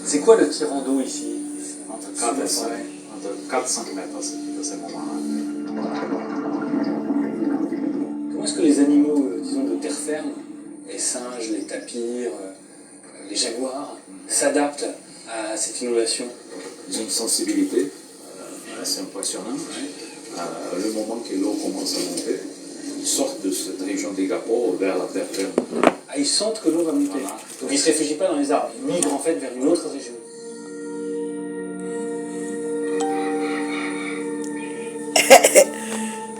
C'est quoi le tirant d'eau ici? Entre 4 et 5, entre 4 cm de ce moment-là. Comment est-ce que les animaux, disons, de terre ferme, les singes, les tapirs, les jaguars, s'adaptent à cette inondation? Ils ont une sensibilité assez impressionnante. Le moment que l'eau commence à monter, ils sortent de cette région des Gapo vers la terre ferme. Ah, ils sentent que l'eau va monter. Voilà. Donc ils ne se réfugient pas dans les arbres, ils migrent en fait vers une autre région.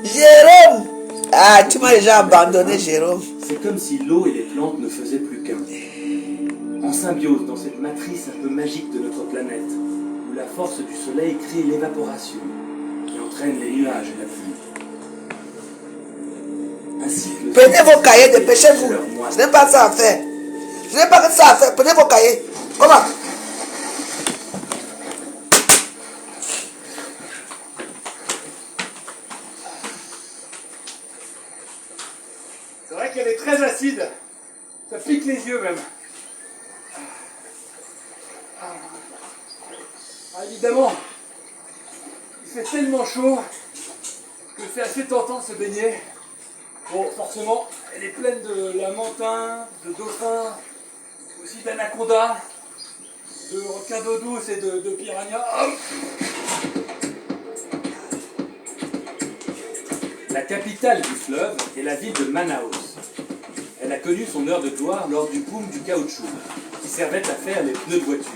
Jérôme! Ah, tu m'as déjà abandonné, Jérôme. C'est comme si l'eau et les plantes ne faisaient plus qu'un. En symbiose dans cette matrice un peu magique de notre planète, où la force du soleil crée l'évaporation, qui entraîne les nuages et la pluie. Ainsi que Prenez vos cahiers, dépêchez-vous. Je n'ai pas ça à faire. Je n'ai pas que ça à faire. Prenez vos cahiers. Comment? C'est vrai qu'elle est très acide. Ça pique les yeux même. Ah, évidemment, il fait tellement chaud que c'est assez tentant de se baigner. Bon, forcément, elle est pleine de lamentins, de dauphins, aussi d'anacondas, de requins d'eau douce et de piranhas. La capitale du fleuve est la ville de Manaus. Elle a connu son heure de gloire lors du boom du caoutchouc, qui servait à faire les pneus de voiture.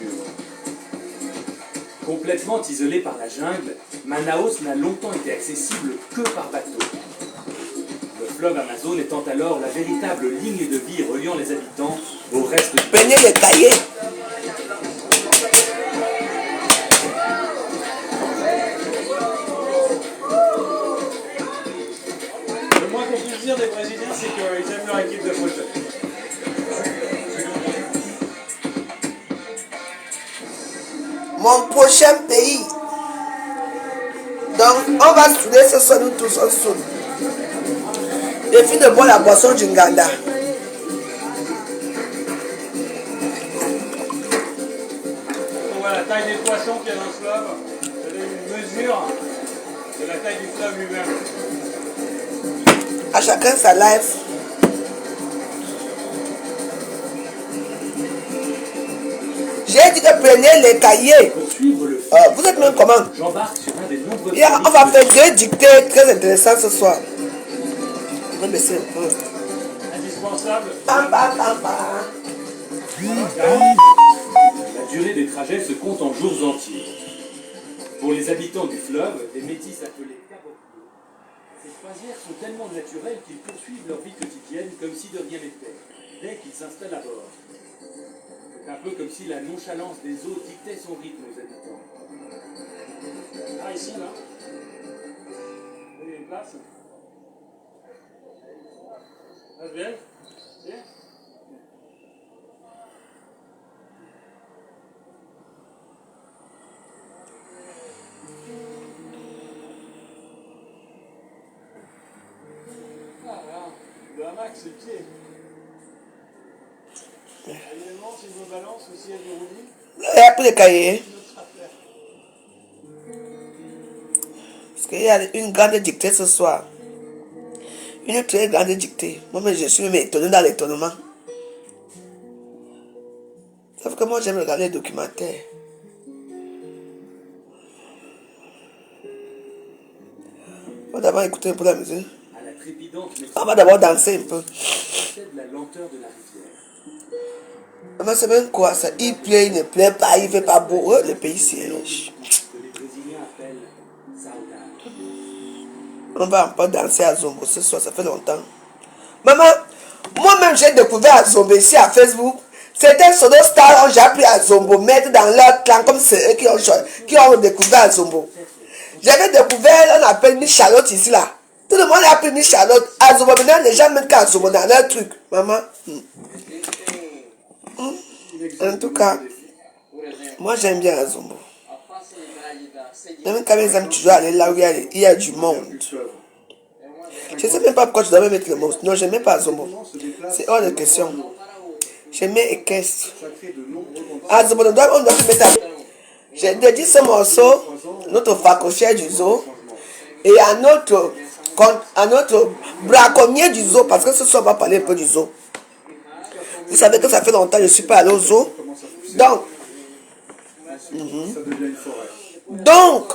Complètement isolée par la jungle, Manaus n'a longtemps été accessible que par bateau. Le fleuve Amazon étant alors la véritable ligne de vie reliant les habitants au reste du Prenez les cahiers. Le moins qu'on puisse dire des Brésiliens, c'est qu'ils aiment leur équipe de foot. Mon prochain pays. Donc, on va souder ce soir, nous tous, on soude. Je finis de boire la boisson du Nganda. On voit la taille des poissons qu'il y a dans le fleuve. C'est une mesure de la taille du fleuve lui-même. À chacun sa life. J'ai dit que prenez les cahiers. Pour suivre le Vous êtes même comment? j'embarque sur un des nombreux On va faire deux dictées très intéressantes ce soir. Je vais baisser un peu. Indispensable. Pam, pam, pam, pam. La durée des trajets se compte en jours entiers. Pour les habitants du fleuve, des métis appelés cabotiers, ces croisières sont tellement naturelles qu'ils poursuivent leur vie quotidienne comme si de rien n'était, dès qu'ils s'installent à bord. C'est un peu comme si la nonchalance des eaux dictait son rythme aux habitants. Ah, ici, là. Il y a une place. Ça bien? Bien? Ah, là. Le hamac, c'est le pied. Évidemment, si je me balance aussi à des roulis, Il y a plus de cahiers. Parce qu'il y a une grande dictée ce soir. Une très grande dictée. Moi-même, je suis même étonné dans l'étonnement. Sauf que moi, j'aime regarder les documentaires. On va d'abord écouter un peu la musique. À la trépidante On va d'abord danser un peu. métropole de la lenteur de la rivière. Mais c'est même quoi ça? Il plaît, il ne plaît pas, il ne fait pas beau. Le pays siège. Que les Brésiliens appellent saudade. On va encore danser à Zombo ce soir, ça fait longtemps. Maman, moi-même j'ai découvert à Zombo ici à Facebook. Certains sono stars ont déjà appris à Zombo, mettre dans leur clan comme c'est eux qui ont découvert à Zombo. J'avais découvert, on appelle Miss Charlotte ici là. Tout le monde a appris Miss Charlotte. À Zombo, maintenant les gens mettent qu'à Zombo dans leur truc. Maman. En tout cas, moi j'aime bien à Zombo. Même quand mes amis toujours aller là où il y a du monde. Je ne sais même pas pourquoi tu dois mettre le mot. Non, je n'aimais pas Zombo. C'est hors de question. J'aimais équestre. Azobo, on doit se mettre à... J'ai dédié ce morceau, notre facochère du zoo, et à notre braconnier du zoo, parce que ce soir on va parler un peu du zoo. Vous savez que ça fait longtemps que je ne suis pas allé au zoo. Donc, donc,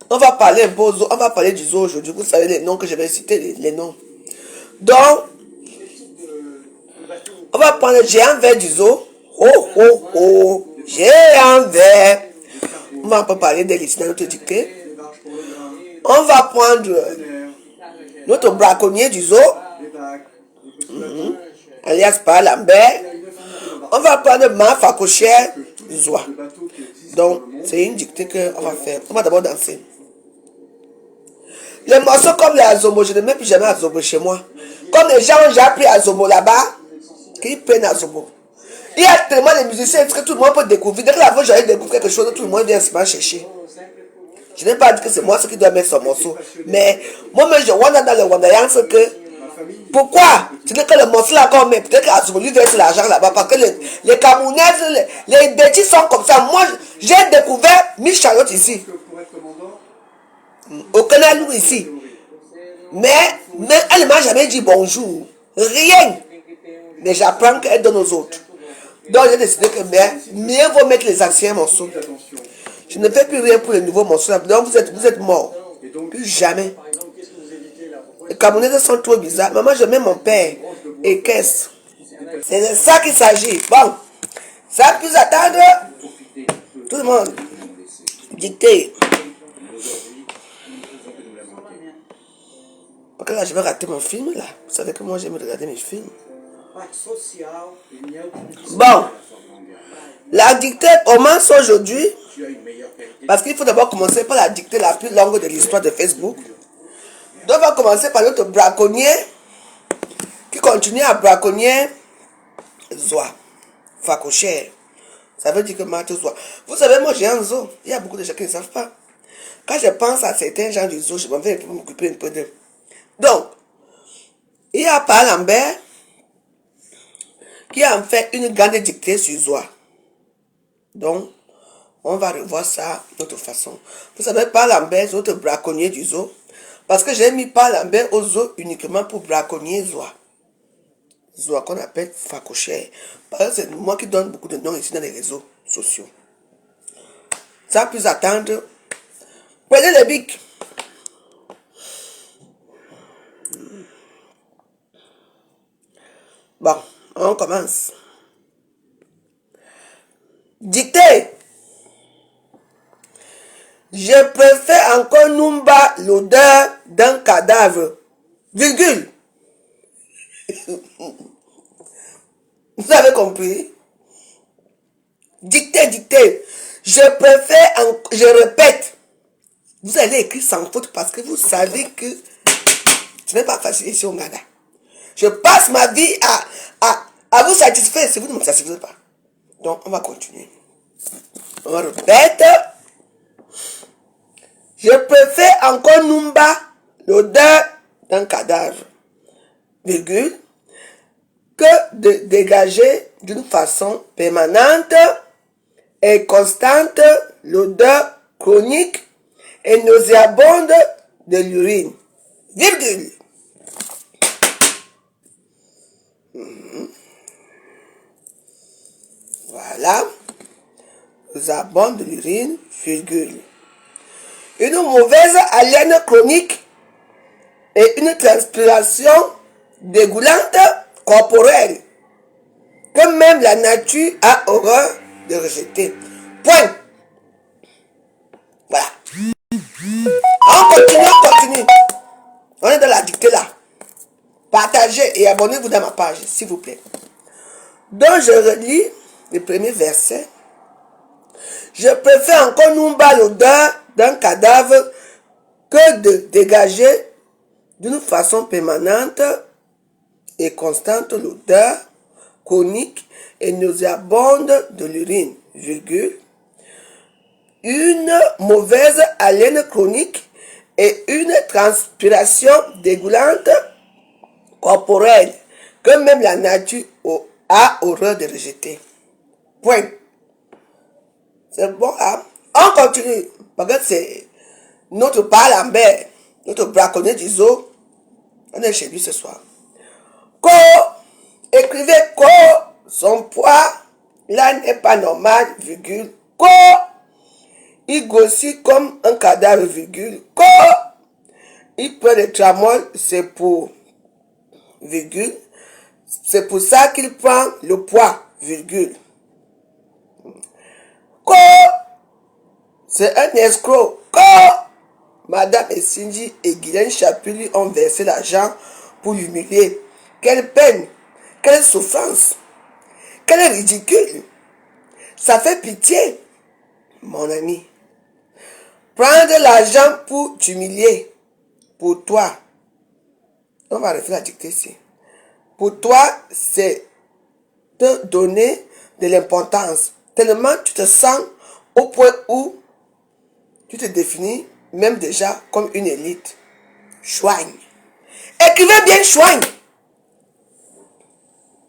on va parler un peu au zoo, on va parler du zoo aujourd'hui. Vous savez les noms que je vais citer, les noms. Donc, on va prendre le géant vert du zoo. Oh, oh, oh, géant vert. On va un peu parler d'elle ici dans notre dictée. On va prendre notre braconnier du zoo, alias par Lambert. On va prendre ma facochère du zoo. Donc, c'est une dictée qu'on va faire. On va d'abord danser. Les morceaux comme les Azobo, je ne mets plus jamais Azobo chez moi. Comme les gens ont déjà pris Azobo là-bas, qu'ils prennent Azobo. Il y a tellement de musiciens que tout le monde peut découvrir. Dès que la fois j'arrive découvrir quelque chose, tout le monde vient se chercher. Je n'ai pas dit que c'est moi ce qui doit mettre son morceau. Mais moi-même, je vois dans le Wandayance que pourquoi ce n'est que le morceau là qu'on met. Peut-être qu'Azobo lui verse l'argent là-bas. Parce que les Camerounaises, les bêtis sont comme ça. Moi, j'ai découvert Miss Charlotte ici. Au canal ici. Mais elle ne m'a jamais dit bonjour. Rien. Mais j'apprends qu'elle donne aux autres. Donc j'ai décidé que mieux vaut mettre les anciens morceaux. Je ne fais plus rien pour les nouveaux morceaux. Donc vous êtes morts. Plus jamais. Les Camerounais sont trop bizarres. Maman, je mets mon père. Et qu'est-ce? C'est de ça qu'il s'agit. Bon. Sans plus attendre. Tout le monde. Dictez. Parce que là, je vais rater mon film, là. Vous savez que moi, j'aime regarder mes films. Bon. La dictée commence aujourd'hui. Parce qu'il faut d'abord commencer par la dictée la plus longue de l'histoire de Facebook. Donc, on va commencer par notre braconnier. Qui continue à braconnier. Zoa. Facochère. Ça veut dire que Marthe Zoa. Vous savez, moi, j'ai un zoo. Il y a beaucoup de gens qui ne savent pas. Quand je pense à certains gens du zoo, je m'en vais m'occuper un peu d'eux. Donc, il y a par Lambert qui a en fait une grande dictée sur Zoa. Donc, on va revoir ça d'autre façon. Vous savez, par Lambert, c'est notre braconnier du zoo. Parce que j'ai mis par Lambert au zoo uniquement pour braconnier Zoa. Zoa qu'on appelle facochère. Parce que c'est moi qui donne beaucoup de noms ici dans les réseaux sociaux. Sans plus attendre, prenez le bic. Bon, on commence. Dictée. Je préfère encore Numba l'odeur d'un cadavre. Virgule. Vous avez compris? Dictée. Je préfère, je répète. Vous allez écrire sans faute parce que vous savez que ce n'est pas facile ici au Ghana. Je passe ma vie à vous satisfaire si vous ne me satisfaites pas. Donc, on va continuer. On répète. Je préfère encore Numba l'odeur d'un cadavre, virgule, que de dégager d'une façon permanente et constante l'odeur chronique et nauséabonde de l'urine, virgule. Voilà. Nauséabonde de l'urine, virgule. Une mauvaise haleine chronique et une transpiration dégoûtante corporelle que même la nature a horreur de rejeter. Point. Voilà. On continue. On est dans la dictée là. Partagez et abonnez-vous dans ma page, s'il vous plaît. Donc je relis le premier verset. Je préfère encore Numba l'odeur d'un cadavre que de dégager d'une façon permanente et constante l'odeur chronique et nauséabonde de l'urine, virgule, une mauvaise haleine chronique et une transpiration dégoûtante corporelle que même la nature a horreur de rejeter. Point. C'est bon, hein? On continue. Parce que c'est notre parle en mer, notre braconnier du zoo. On est chez lui ce soir. Ko, écrivez Ko, son poids, là n'est pas normal, virgule. Ko, il grossit comme un cadavre, virgule. Ko, il prend le tramol, c'est pour, virgule. C'est pour ça qu'il prend le poids, virgule. Ko, c'est un escroc. Ko, Madame Essinji et Guylaine Chapuli ont versé l'argent pour l'humilier. Quelle peine, quelle souffrance, quel ridicule. Ça fait pitié, mon ami. Prendre l'argent pour t'humilier, pour toi. On va refaire la dictée ici. Pour toi, c'est te donner de l'importance. Tellement tu te sens au point où tu te définis même déjà comme une élite. Chouigne. Écrivez bien chouigne.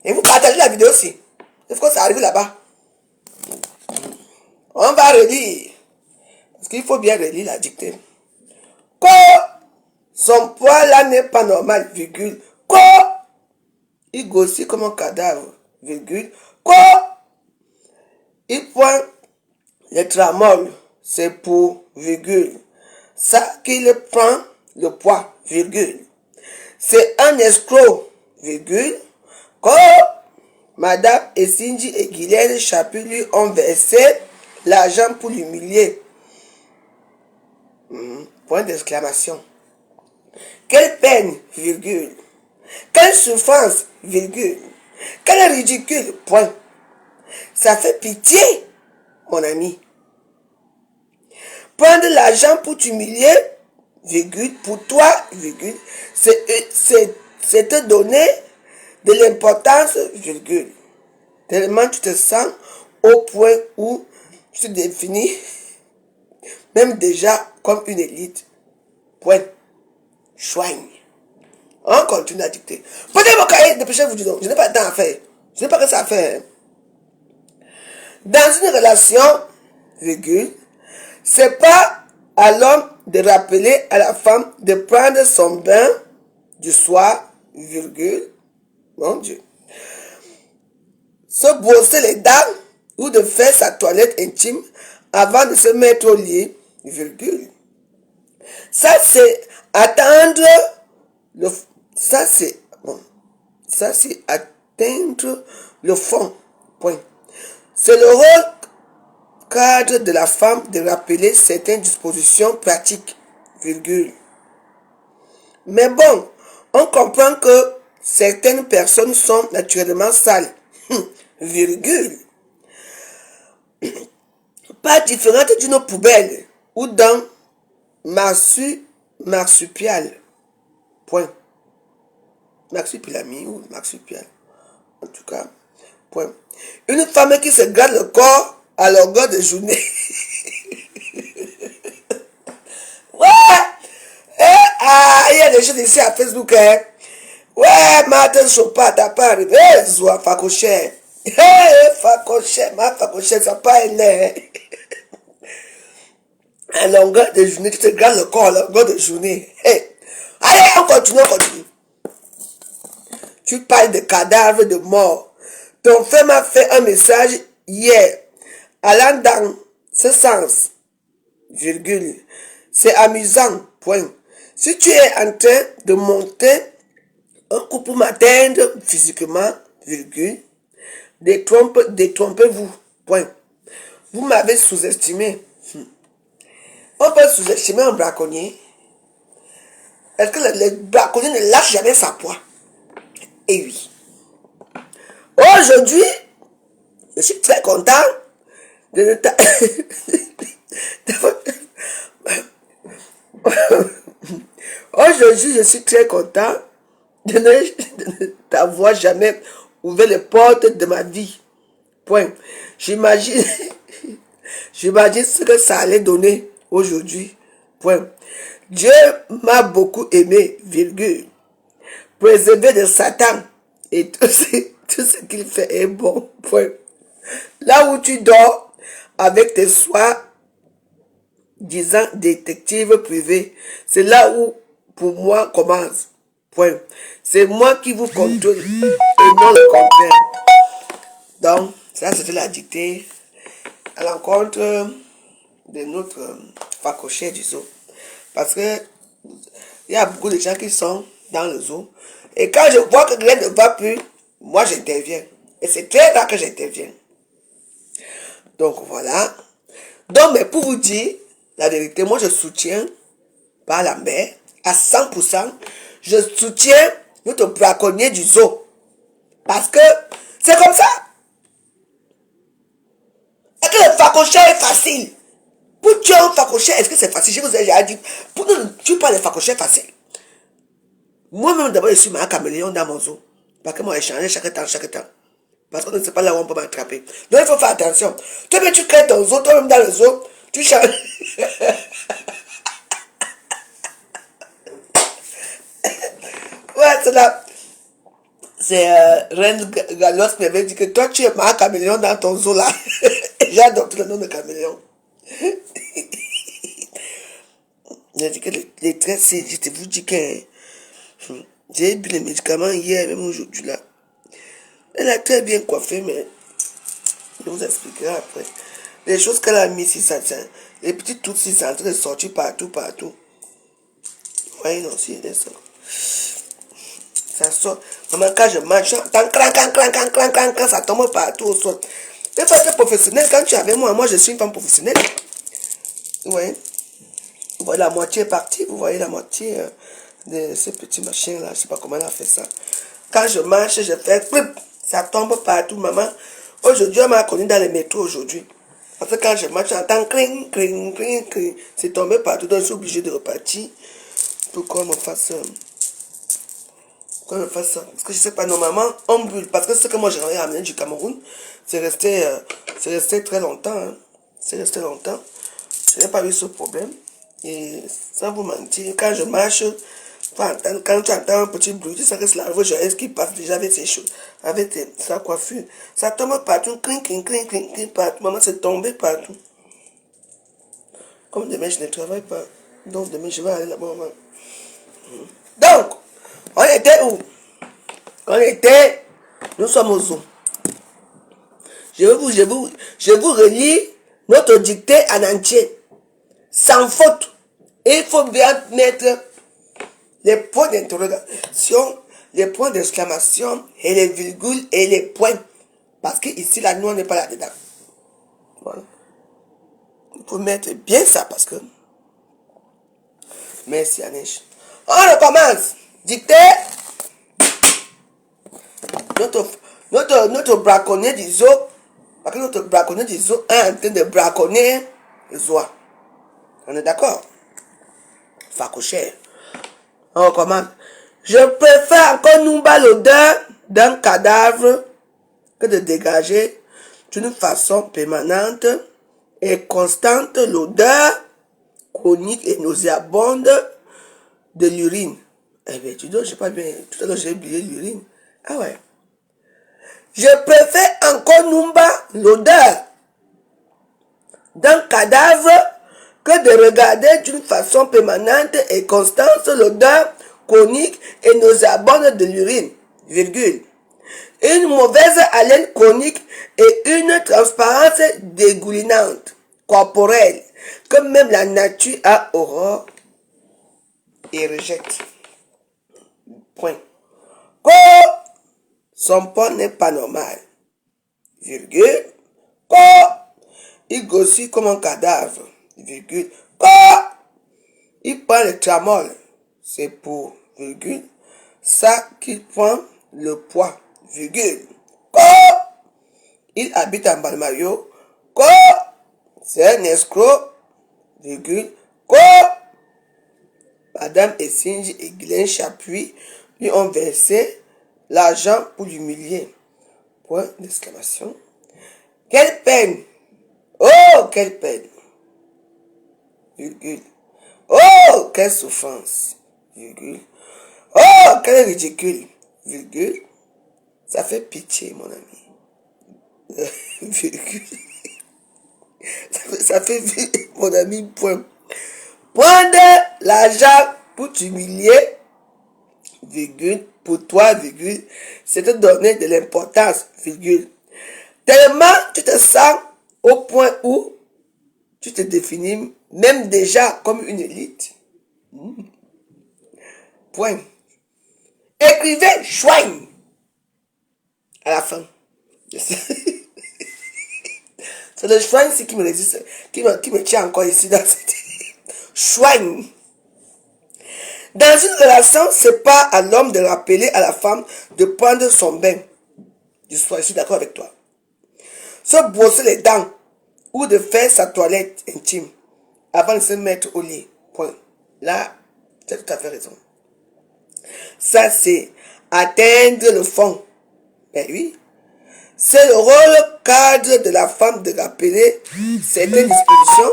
Et vous partagez la vidéo aussi. Est-ce que ça arrive là-bas? On va relire. Parce qu'il faut bien relire la dictée. Ko, son poids là n'est pas normal, virgule. Ko, il grossit comme un cadavre, virgule. Ko, il prend le tramol, c'est pour, virgule. Ça qu'il prend le poids, virgule. C'est un escroc, virgule. Ko, Madame Essinji et Guylaine Chapuli ont versé l'argent pour l'humilier. Point d'exclamation. Quelle peine, virgule. Quelle souffrance, virgule. Quel ridicule, point. Ça fait pitié, mon ami. Prendre l'argent pour t'humilier, virgule, pour toi, virgule, c'est te donner de l'importance, virgule. Tellement tu te sens au point où tu te définis même déjà comme une élite. Point. Chouigne. On continue à dicter. Prenez mon cahier, dépêchez-vous du nom. Je n'ai pas de temps à faire. Je n'ai pas que ça à faire. Dans une relation, virgule, c'est pas à l'homme de rappeler à la femme de prendre son bain du soir, virgule, mon Dieu, se brosser les dents ou de faire sa toilette intime avant de se mettre au lit, virgule. Ça c'est attendre le, ça c'est atteindre le fond, point. C'est le rôle cadre de la femme de rappeler certaines dispositions pratiques, virgule. Mais bon, on comprend que certaines personnes sont naturellement sales, virgule. Pas différente d'une poubelle ou d'un marsupial, point. Marsupilami ou marsupial, en tout cas, point. Une femme qui se gratte le corps à longueur de journée. Ouais! Il y a des choses ici à Facebook, hein? Ouais, Martin Chopin, t'as pas arrivé, Zoua Facochère. Facochère, ma Facochère, ça pas elle. À longueur de journée, tu te grattes le corps à longueur de journée. Allez, on continue. Tu parles de cadavres de mort. Ton frère m'a fait un message hier, allant dans ce sens, virgule. C'est amusant, point. Si tu es en train de monter un couple m'atteindre physiquement, virgule, détrompez-vous, point. Vous m'avez sous-estimé. On peut sous-estimer un braconnier. Est-ce que le braconnier ne lâche jamais sa proie? Et oui. Aujourd'hui, je suis très content de ne Aujourd'hui, je suis très content de ne t'avoir jamais ouvert les portes de ma vie. Point. J'imagine ce que ça allait donner aujourd'hui. Point. Dieu m'a beaucoup aimé, virgule. Préservé de Satan et tout ce qu'il fait est bon. Point. Là où tu dors, avec tes soi-disant détectives privés. C'est là où, pour moi, commence. Point. C'est moi qui vous contrôle et non le contraire. Donc, ça c'était la dictée à l'encontre de notre facochère du zoo. Parce que il y a beaucoup de gens qui sont dans le zoo. Et quand je vois que rien ne va plus, moi j'interviens. Et c'est très rare que j'intervienne. Donc voilà. Donc, mais pour vous dire la vérité, moi je soutiens par la mer à 100%. Je soutiens notre braconnier du zoo. Parce que c'est comme ça. Est-ce que le facochère est facile? Pour tuer un facochère, est-ce que c'est facile? Je vous ai déjà dit, pour ne tuer pas les facochères facile. Moi-même, d'abord, je suis un caméléon dans mon zoo. Parce que moi, je change chaque temps. Parce qu'on ne sait pas là où on peut m'attraper. Donc, il faut faire attention. Toi-même, tu crées ton zoo, toi-même dans le zoo, tu changes. Ouais, c'est là. C'est Reine Galos qui m'avait dit que toi, tu es un caméléon dans ton zoo là. J'ai adopté le nom de caméléon. J'ai dit que les traits, je vous dis que j'ai bu les médicaments hier, même aujourd'hui là. Elle a très bien coiffé, mais je vous expliquerai après. Les choses qu'elle a mis, si ça tient. Les petits trucs, si c'est en train de sortir partout. Vous voyez, non, si, ça sort. Maman, quand je marche, j'entends clan, ça tombe partout au sol. Il faut être professionnel. Quand tu es avec moi, je suis une femme professionnelle. Vous voyez? Vous voyez la moitié est partie. Vous voyez la moitié de ce petit machin-là. Je ne sais pas comment elle a fait ça. Quand je marche, je fais flip. Ça tombe partout, maman. Aujourd'hui, elle m'a connu dans les métros aujourd'hui. Parce que quand je marche, j'entends cling. C'est tombé partout. Donc, je suis obligé de repartir pour qu'on me fasse ça. Parce que je sais pas, normalement, on brûle. Parce que ce que moi j'avais ramené du Cameroun, c'est resté très longtemps. Hein. C'est resté longtemps. Je n'ai pas eu ce problème. Et sans vous mentir, quand je marche, quand tu entends un petit bruit, tu sais que c'est la voiture qui passe déjà avec ses choses, avec sa coiffure. Ça tombe partout, cling, partout. Maman, c'est tombé partout. Comme demain, je ne travaille pas. Donc, demain, je vais aller là-bas. Donc, on était où? Nous sommes au zoo. Je vous relis notre dictée en entier. Sans faute. Et il faut bien mettre les points d'interrogation, les points d'exclamation, et les virgules et les points. Parce que ici, là, nous, on n'est pas là-dedans. Voilà. Il faut mettre bien ça parce que... Merci, Anish. On recommence. Dictée. Notre braconnier du zoo, parce que notre braconnier du zoo est en train de braconner les oies. On est d'accord? Facochère. On recommence. Je préfère encore Numba l'odeur d'un cadavre que de dégager d'une façon permanente et constante l'odeur chronique et nauséabonde de l'urine. Eh bien, tu dois, je sais pas bien, tout à l'heure j'ai oublié l'urine. Ah ouais. Je préfère encore Numba l'odeur d'un cadavre que de regarder d'une façon permanente et constante l'odeur chronique et nauséabonde de l'urine, virgule. Une mauvaise haleine chronique et une transparence dégoulinante, corporelle, que même la nature a horreur et rejette. Point. Son port n'est pas normal. Virgule. Il grossit comme un cadavre. Virgule. Il prend le tramol. C'est pour, virgule, ça qu'il prend le poids. Virgule. Il habite en Balmayo. C'est un escroc. Virgule. Madame Essinge et Guylaine Chapuis lui ont versé l'argent pour l'humilier. Point d'exclamation. Quelle peine! Oh, quelle peine! Virgule. Oh, quelle souffrance! Virgule. Oh, quel ridicule! Virgule. Ça fait pitié, mon ami. Virgule. Ça fait mon ami, point. Prendre l'argent pour t'humilier, virgule, pour toi, virgule, c'est te donner de l'importance, virgule. Tellement tu te sens au point où tu te définis même déjà comme une élite. Point. Écrivez Schwein à la fin. C'est le Schwein qui me résiste, qui me tient encore ici dans cette Schwein. Dans une relation, c'est pas à l'homme de rappeler à la femme de prendre son bain du soir. Je suis d'accord avec toi. Se brosser les dents ou de faire sa toilette intime avant de se mettre au lit. Point. Là, tu as tout à fait raison. Ça, c'est atteindre le fond. Ben oui. C'est le rôle cadre de la femme de rappeler certaines dispositions.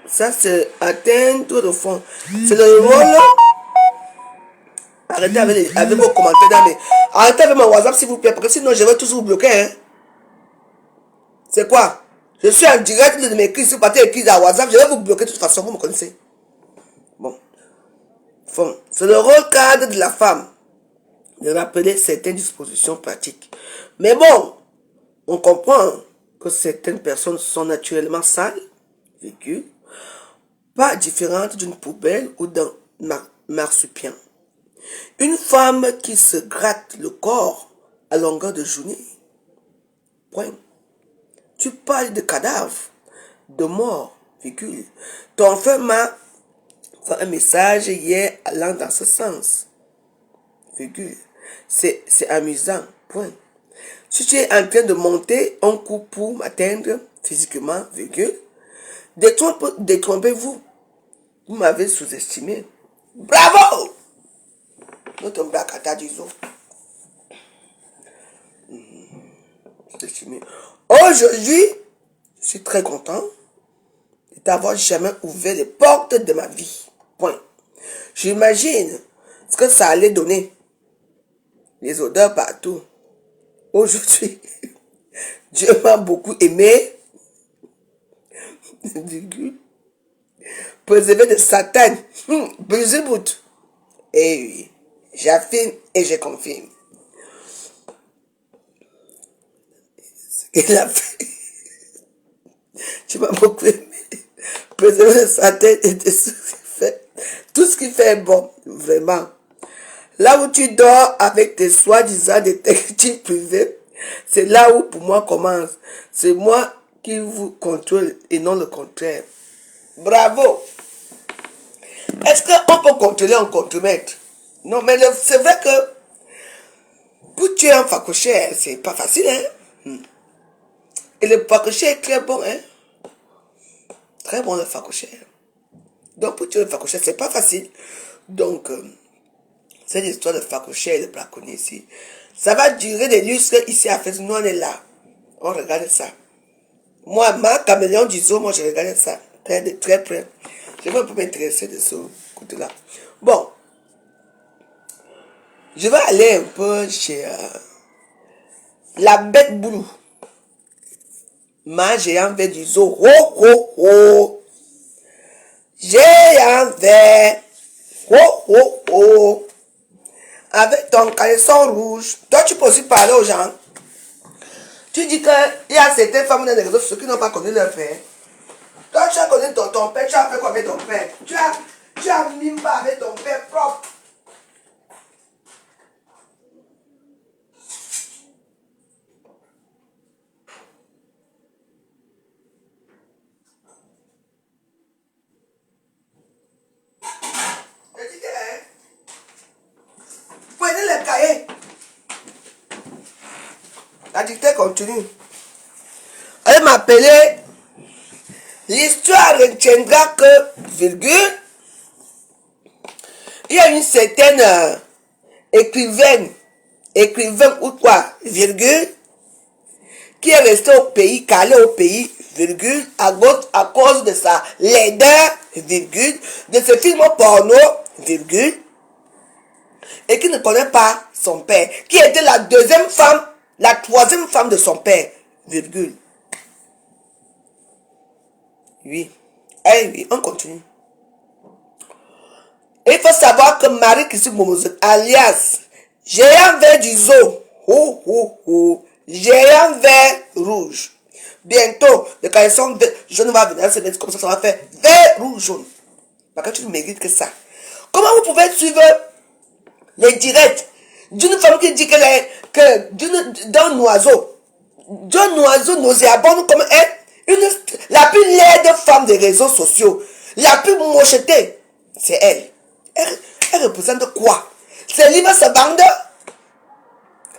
Ça, c'est atteindre le fond. C'est le rôle. Arrêtez avec vos commentaires. Mais arrêtez avec mon WhatsApp, s'il vous plaît, parce que sinon, je vais tous vous bloquer. Hein. C'est quoi? Je suis en direct de mes crises. Si vous partez écrire à WhatsApp, je vais vous bloquer de toute façon. Vous me connaissez. Bon. C'est le rôle cadre de la femme de rappeler certaines dispositions pratiques. Mais bon, on comprend que certaines personnes sont naturellement sales, vécues, pas différentes d'une poubelle ou d'un marsupial. Une femme qui se gratte le corps à longueur de journée. Point. Tu parles de cadavres, de morts, virgule. Ton frère m'a fait un message hier allant dans ce sens. Virgule. C'est amusant. Point. Si tu es en train de monter un coup pour m'atteindre physiquement, virgule, détrompez-vous. Vous m'avez sous-estimé. Bravo! Notre blague à ta disons. Aujourd'hui, je suis très content de t'avoir jamais ouvert les portes de ma vie. Point. J'imagine ce que ça allait donner. Les odeurs partout. Aujourd'hui, Dieu m'a beaucoup aimé. Préservé de Satan. Belzébuth. Et oui, j'affirme et je confirme. Il a fait. Tu m'as beaucoup aimé. Préserver sa tête et tout ce qui fait bon, vraiment. Là où tu dors avec tes soi-disant détectives privés, c'est là où pour moi commence. C'est moi qui vous contrôle et non le contraire. Bravo. Est-ce qu'on peut contrôler un contre-maître? Non, mais c'est vrai que pour tuer un facochère, c'est pas facile, hein? Et le facochère est très bon, hein? Très bon le facochère. Donc pour tuer le facochère, c'est pas facile. Donc, cette histoire de facochère et de braconnier ici, ça va durer des lustres ici à faire. Nous on est là. On regarde ça. Moi, ma caméléon du zoo, moi je regarde ça. Très près. Je vais un peu m'intéresser de ce côté-là. Bon. Je vais aller un peu chez la bête boulou. Ma géant vert du zoo. Oh, oh, oh. Géant vert. Oh, oh, oh. Avec ton caleçon rouge. Toi, tu peux aussi parler aux gens. Tu dis qu'il y a certaines femmes dans les réseaux sociaux qui n'ont pas connu leur père. Toi, tu as connu ton père. Tu as fait quoi avec ton père? Tu as mime pas avec ton père propre. Prenez le cahier. La dictée continue. Elle m'appelait. L'histoire retiendra que, virgule, il y a une certaine écrivain ou quoi, virgule, qui est resté au pays, calé au pays, virgule, à cause de sa laideur, virgule, de ce film porno, virgule, et qui ne connaît pas son père, qui était la deuxième femme, la troisième femme de son père, virgule. Oui. Eh oui, on continue. Et il faut savoir que Marie-Christine Momozet, alias Géant vert du zoo, géant vert rouge. Bientôt, le caleçon jaune va venir se mettre comme ça va faire vert, rouge, jaune. Parce que tu ne mérites que ça. Comment vous pouvez suivre les directs d'une femme qui dit d'un oiseau nauséabond comme elle, la plus laide femme des réseaux sociaux, la plus mochetée, c'est elle. Elle représente quoi? Ses livres se vendent.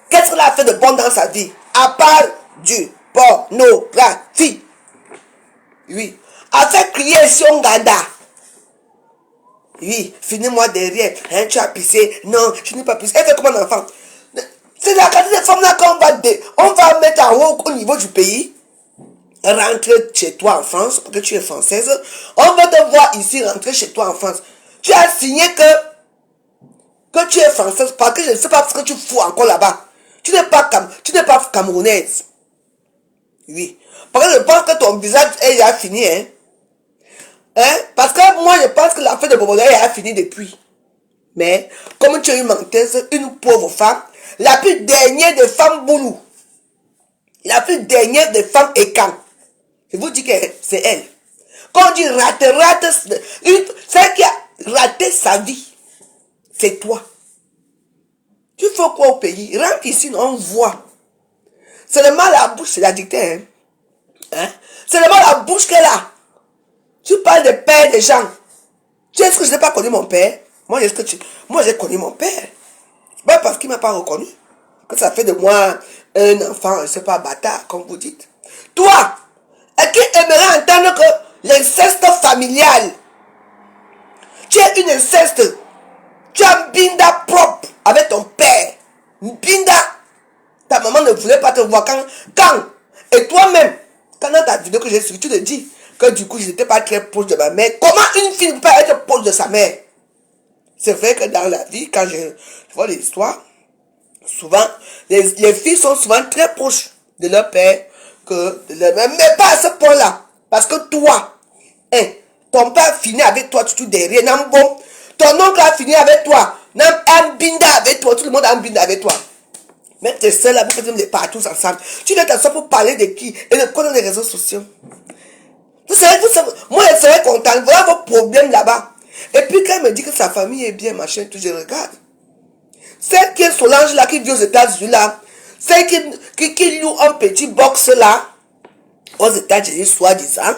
Qu'est-ce qu'elle a fait de bon dans sa vie? À part du pornographie. Oui. A fait crier Sionganda. Oui, finis-moi derrière. Hein, tu as pissé. Non, je n'ai pas pissé. Elle fait comme un enfant. C'est la quantité de femmes là on va mettre en haut au niveau du pays. Rentrer chez toi en France, parce que tu es française. On va te voir ici rentrer chez toi en France. Tu as signé que tu es française parce que je ne sais pas ce que tu fous encore là-bas. Tu n'es pas camerounaise. Oui. Parce que je pense que ton visage est déjà fini. Parce que moi je pense que l'affaire de Boboda a fini depuis. Mais comme tu es une menteuse, une pauvre femme, la plus dernière des femmes boulou, la plus dernière des femmes écan, je vous dis que c'est elle. Quand on dit rate, celle qui a raté sa vie, c'est toi. Tu fais quoi au pays? Rentre ici, on voit. Seulement la bouche, c'est la dictée. Seulement la bouche qu'elle a. Tu parles de père des gens. Tu sais ce que je n'ai pas connu mon père? Moi, j'ai connu mon père. C'est pas parce qu'il ne m'a pas reconnu que ça fait de moi un enfant, je ne sais pas, bâtard, comme vous dites. Toi, qui aimerait entendre que l'inceste familial, tu es une inceste. Tu as un binda propre avec ton père. Binda. Ta maman ne voulait pas te voir quand. Et toi-même, quand dans ta vidéo que j'ai suivie, tu te dis que du coup, je n'étais pas très proche de ma mère. Comment une fille ne peut pas être proche de sa mère? C'est vrai que dans la vie, quand je vois les histoires, souvent, les filles sont souvent très proches de leur père que de leur mère. Mais pas à ce point-là. Parce que toi, ton père finit avec toi, tu derrière, non bon. Ton oncle a fini avec toi. Non, un binda avec toi. Tout le monde a un binda avec toi. Même tes soeurs là, vous faites des partout ensemble. Tu viens t'asseoir pour parler de qui? Et de quoi dans les réseaux sociaux? Vous savez, moi je serais content. Voilà vos problèmes là-bas. Et puis quand elle me dit que sa famille est bien, machin, tout, je regarde. Celle qui est Solange là, qui vit aux États-Unis là, celle qui loue un petit box là, aux États-Unis, soi-disant,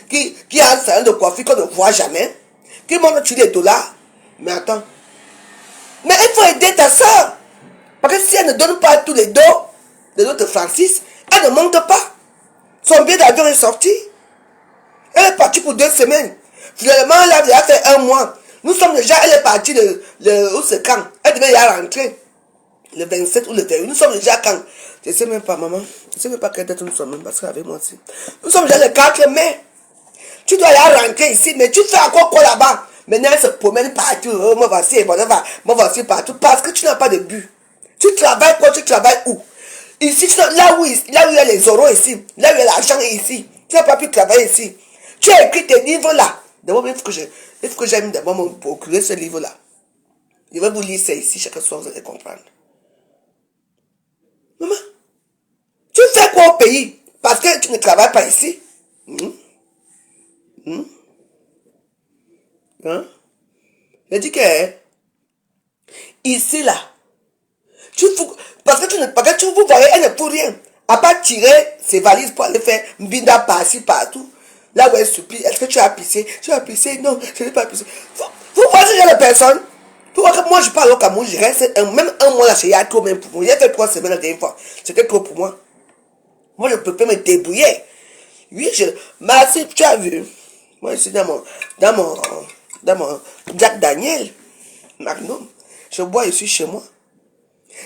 qui a un salon de coiffure qu'on ne voit jamais, qui montre des dollars. Mais attends. Mais il faut aider ta soeur. Parce que si elle ne donne pas tous les dos de notre Francis, elle ne monte pas. Son billet d'avion est sorti. Elle est partie pour 2 semaines. Finalement, elle a déjà fait 1 mois. Nous sommes déjà, elle est partie où c'est quand? Elle devait y rentrer. Le 27 ou le 21. Nous sommes déjà quand? Je ne sais même pas, maman. Je ne sais même pas quelle date nous sommes, même parce qu'avec moi aussi. Nous sommes déjà le 4 mai. Tu dois y rentrer ici, mais tu fais encore quoi là-bas? Maintenant, elle se promène partout. Oh, moi voici, moi voici partout. Parce que tu n'as pas de but. Tu travailles quoi? Tu travailles où? Ici, là où il y a les euros ici. Là où il y a l'argent ici. Tu n'as pas pu travailler ici. Tu as écrit tes livres là. D'abord, il faut que j'aime d'abord me procurer ce livre là. Je vais vous lire ça ici. Chaque soir, vous allez comprendre. Maman, tu fais quoi au pays? Parce que tu ne travailles pas ici. Je dis que ici là, parce que vous voyez, elle ne peut rien. À part tirer ses valises pour aller faire mbinda par-ci, partout. Là où elle supplie, est-ce que tu as pissé? Tu as pissé? Non, je n'ai pas pissé. Vous voyez ce genre de personne? Pour voir que moi je parle au Cameroun, je reste même 1 mois là, c'est trop même pour moi. J'ai fait 3 semaines la dernière fois. C'était trop pour moi. Moi je peux pas me débrouiller. Oui, si tu as vu. Moi je suis dans mon Jack Daniel Magnum. Je bois ici chez moi.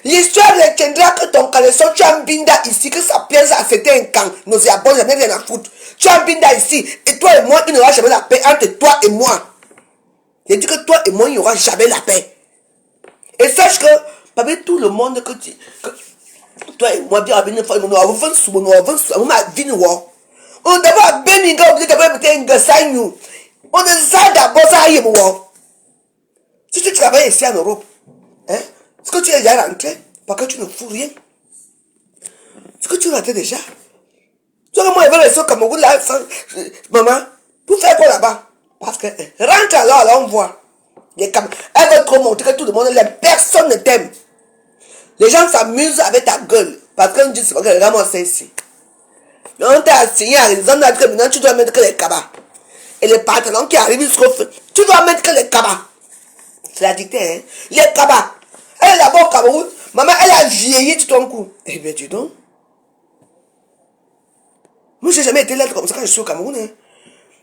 L'histoire retiendra que ton caleçon, tu as un binda ici, que ça pièce à c'était un camp. Nauséabond, j'en ai rien à foutre. Tu as un binda ici, et toi et moi, il n'y aura jamais la paix entre toi et moi. J'ai dit que toi et moi, il n'y aura jamais la paix. Et Parmi tout le monde que toi et moi, bien, on d'abord, on est ça d'abord, ça y est, si tu travailles ici en Europe, hein, est-ce que tu es déjà rentré? Parce que tu ne fous rien. Est-ce que tu es rentré déjà? Tu vois, moi, je vais rester au Cameroun là, maman, pour faire quoi là-bas? Parce que, rentre alors, là, on voit. Elle veut trop montrer que tout le monde, personne ne t'aime. Les gens s'amusent avec ta gueule. Parce qu'on dit, c'est pas que les gens c'est ici. Mais on t'a assigné à raison d'un tribunal, tu dois mettre que les cabas. Et les pantalons qui arrivent jusqu'au feu, tu dois mettre que les cabas. C'est la dictée, hein. Les cabas. Elle est là-bas au Cameroun. Maman, elle a vieilli tout ton coup. Eh bien, dis donc. Moi, j'ai jamais été là comme ça quand je suis au Cameroun. Hein.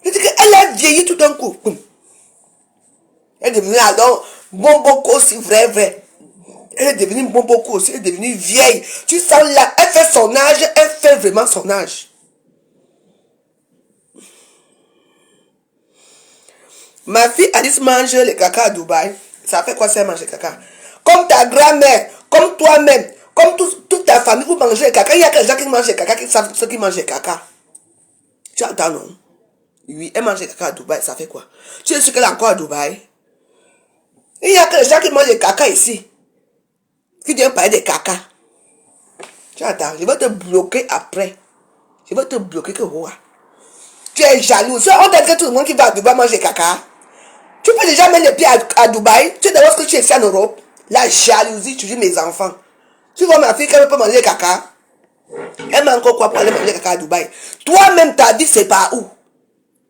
Je dis qu'elle a vieilli tout d'un coup. Elle est devenue alors bonboko aussi, vrai. Elle est devenue bonboko aussi, elle est devenue vieille. Tu sens là, elle fait son âge, elle fait vraiment son âge. Ma fille Alice mange les caca à Dubaï. Ça fait quoi ça, elle mange les caca? Comme ta grand-mère, comme toi-même, comme toute ta famille, vous mangez les caca. Il y a que gens qui mangent les caca, qui savent ceux qui mangent les caca. Tu entends, non? Oui, elle mange les caca à Dubaï, ça fait quoi? Tu sais ce qu'elle a encore à Dubaï? Il y a que les gens qui mangent les caca ici. Qui viennent parler des caca. Tu entends? Je vais te bloquer après. Je vais te bloquer que quoi? Tu es jaloux. On t'a dit que tout le monde qui va à Dubaï mange les caca. Tu peux déjà mettre les pieds à Dubaï. Tu sais d'abord ce que tu es ici en Europe. La jalousie, tu dis mes enfants. Tu vois ma fille qu'elle peut manger les caca. Elle m'a encore quoi pour aller manger les caca à Dubaï. Toi-même, ta vie, c'est pas où?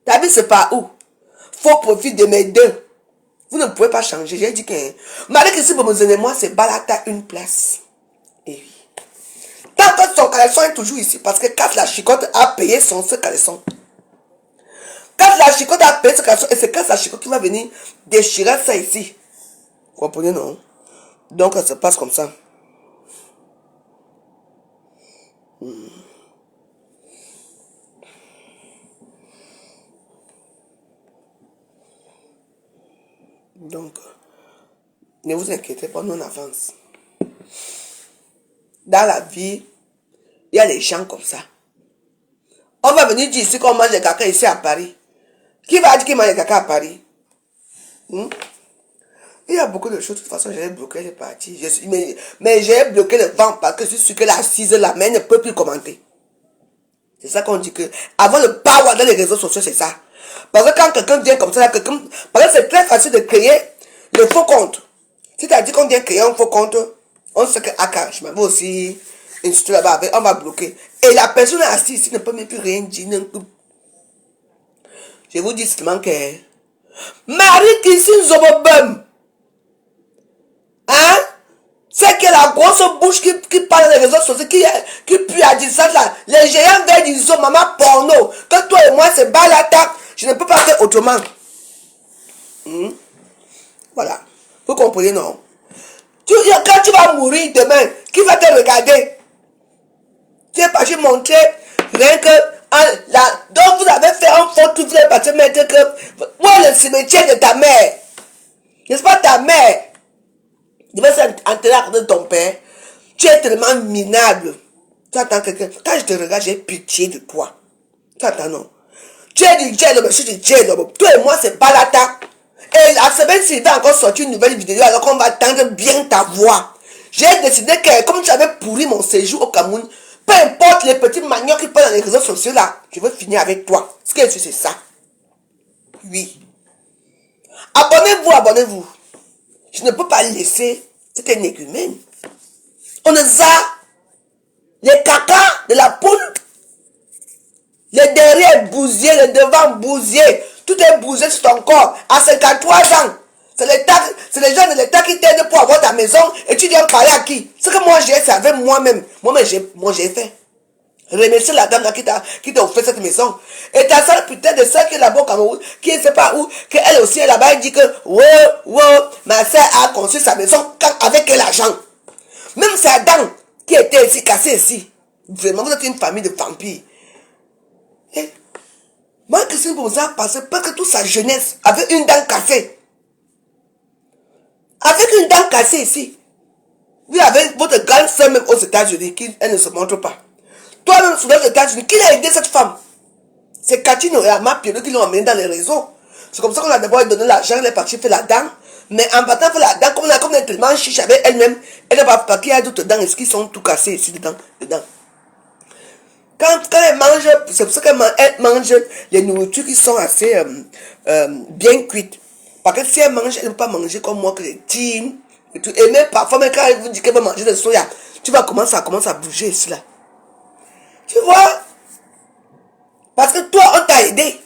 Ta vie, c'est pas où? Faut profiter de mes deux. Vous ne pouvez pas changer. J'ai dit que malgré que si vous me donnez moi, c'est Balata une place. Et oui. Tant que son caleçon est toujours ici, parce que quand la chicotte a payé ce caleçon. Quand la chicotte a payé ce caleçon, et c'est quand la chicotte qui va venir déchirer ça ici. Vous comprenez, non? Donc, ça se passe comme ça. Donc, ne vous inquiétez pas, nous on avance. Dans la vie, il y a des gens comme ça. On va venir dire ici qu'on mange des caca ici à Paris. Qui va dire qu'il mange des caca à Paris? Il y a beaucoup de choses. De toute façon, j'ai bloqué les parties. Mais j'ai bloqué le vent parce que je suis sûr que l'assise, la main ne peut plus commenter. C'est ça qu'on dit que avant le power dans les réseaux sociaux, c'est ça. Parce que quand quelqu'un vient comme ça, parce que c'est très facile de créer le faux compte. C'est-à-dire qu'on vient créer un faux compte, on sait que je m'avais aussi insulté là-bas, on va bloquer. Et la personne assise ici ne peut même plus rien dire. Je vous dis seulement que Marie Christine Zobobem, hein? C'est que la grosse bouche qui parle des réseaux sociaux, qui pue à distance là, les géants verts disent maman porno, que toi et moi c'est balata, je ne peux pas faire autrement. Voilà. Vous comprenez, non? Quand tu vas mourir demain, qui va te regarder? Tu es parti montrer rien que donc vous avez fait un faux truc, vous avez parti mettre que moi le cimetière de ta mère, n'est-ce pas ta mère? Tu vas s'enterrer à côté de ton père. Tu es tellement minable. Tu attends quelqu'un. Quand je te regarde, j'ai pitié de toi. Tu attends, non? Tu es du Djelo, je suis du Djelo. Toi et moi, c'est Balata. Et la semaine ci, il va encore sortir une nouvelle vidéo alors qu'on va entendre bien ta voix. J'ai décidé que, comme tu avais pourri mon séjour au Cameroun, peu importe les petits manières qui parlent dans les réseaux sociaux là, je veux finir avec toi. Ce que c'est ça. Oui. Abonnez-vous, abonnez-vous. Je ne peux pas laisser cet énégumène. On a les caca de la poule. Les derrière bousillés, les devant bousillés. Tout est bousillé sur ton corps. À 53 ans. C'est les gens de l'État qui t'aident pour avoir ta maison. Et tu viens parler à qui? Ce que moi j'ai fait avec moi-même. Moi j'ai fait. Remercier la dame là qui t'a offert cette maison. Et ta soeur putain de soeur qui est là-bas au Cameroun, qui ne sait pas où, qu'elle aussi est là-bas, elle dit que ma soeur a construit sa maison avec quel argent? Même sa dent qui était ici, cassée ici. Vraiment, vous êtes une famille de vampires. Et moi, Christine Bouza a passé presque toute sa jeunesse avec une dent cassée. Avec une dent cassée ici. Vous avez votre grande soeur même aux États-Unis, elle ne se montre pas. Toi-même, sur les États-Unis, qui a aidé cette femme? C'est Catino et Ama Piero qui l'ont emmené dans les réseaux. C'est comme ça qu'on a d'abord donné l'argent, elle est partie faire la dame. Mais en partant faire la dame, comme elle est tellement chiche avec elle-même, elle ne va pas qu'il y a d'autres dents, est-ce qu'ils sont tout cassés ici dedans? Quand elle mange, c'est pour ça qu'elle mange les nourritures qui sont assez bien cuites. Parce que si elle mange, elle ne peut pas manger comme moi, que les tines et tout. Et même parfois, même quand elle vous dit qu'elle va manger de soya, tu vas commencer à bouger ici là. Tu vois? Parce que toi, on t'a aidé.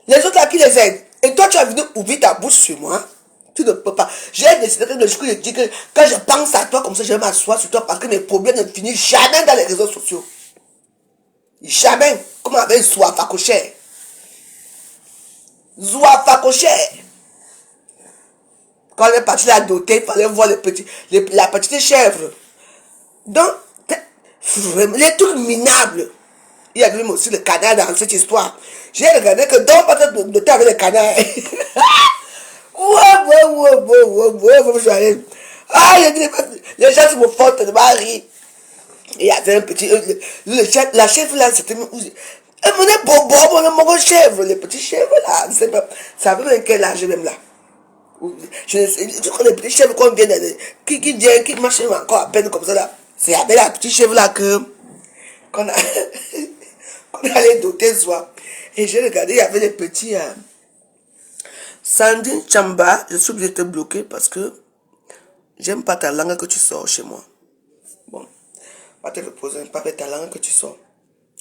Les autres là qui les aident. Et toi, tu as venu ouvrir ta bouche sur moi. Tu ne peux pas. J'ai décidé que le jour où je dis que quand je pense à toi comme ça, je vais m'asseoir sur toi parce que mes problèmes ne finissent jamais dans les réseaux sociaux. Jamais. Comme avec Zoua Fakocher. Zoua Fakocher. Quand elle est partie la doter, il fallait voir la petite chèvre. Donc, les trucs minables. Il y avait même aussi le canard dans cette histoire. J'ai regardé que donc peut-être de temps avec le canard. Ah, les gens se me font tellement rire. Il y avait un petit. La chèvre là, c'était. Elle menait bobo, mon chèvre, les petits chèvres là. Ça avait même quel âge même là. Je crois les petits chèvres qu'on vient qui vient, qui marche encore à peine comme ça là. C'est avec la petite chèvre là qu'on a. On allait doter soi. Et j'ai regardé, il y avait les petits. Sandine Chamba, je suis obligé de te bloquer parce que j'aime pas ta langue que tu sors chez moi. Bon, pas te reposer, pas ta langue que tu sors.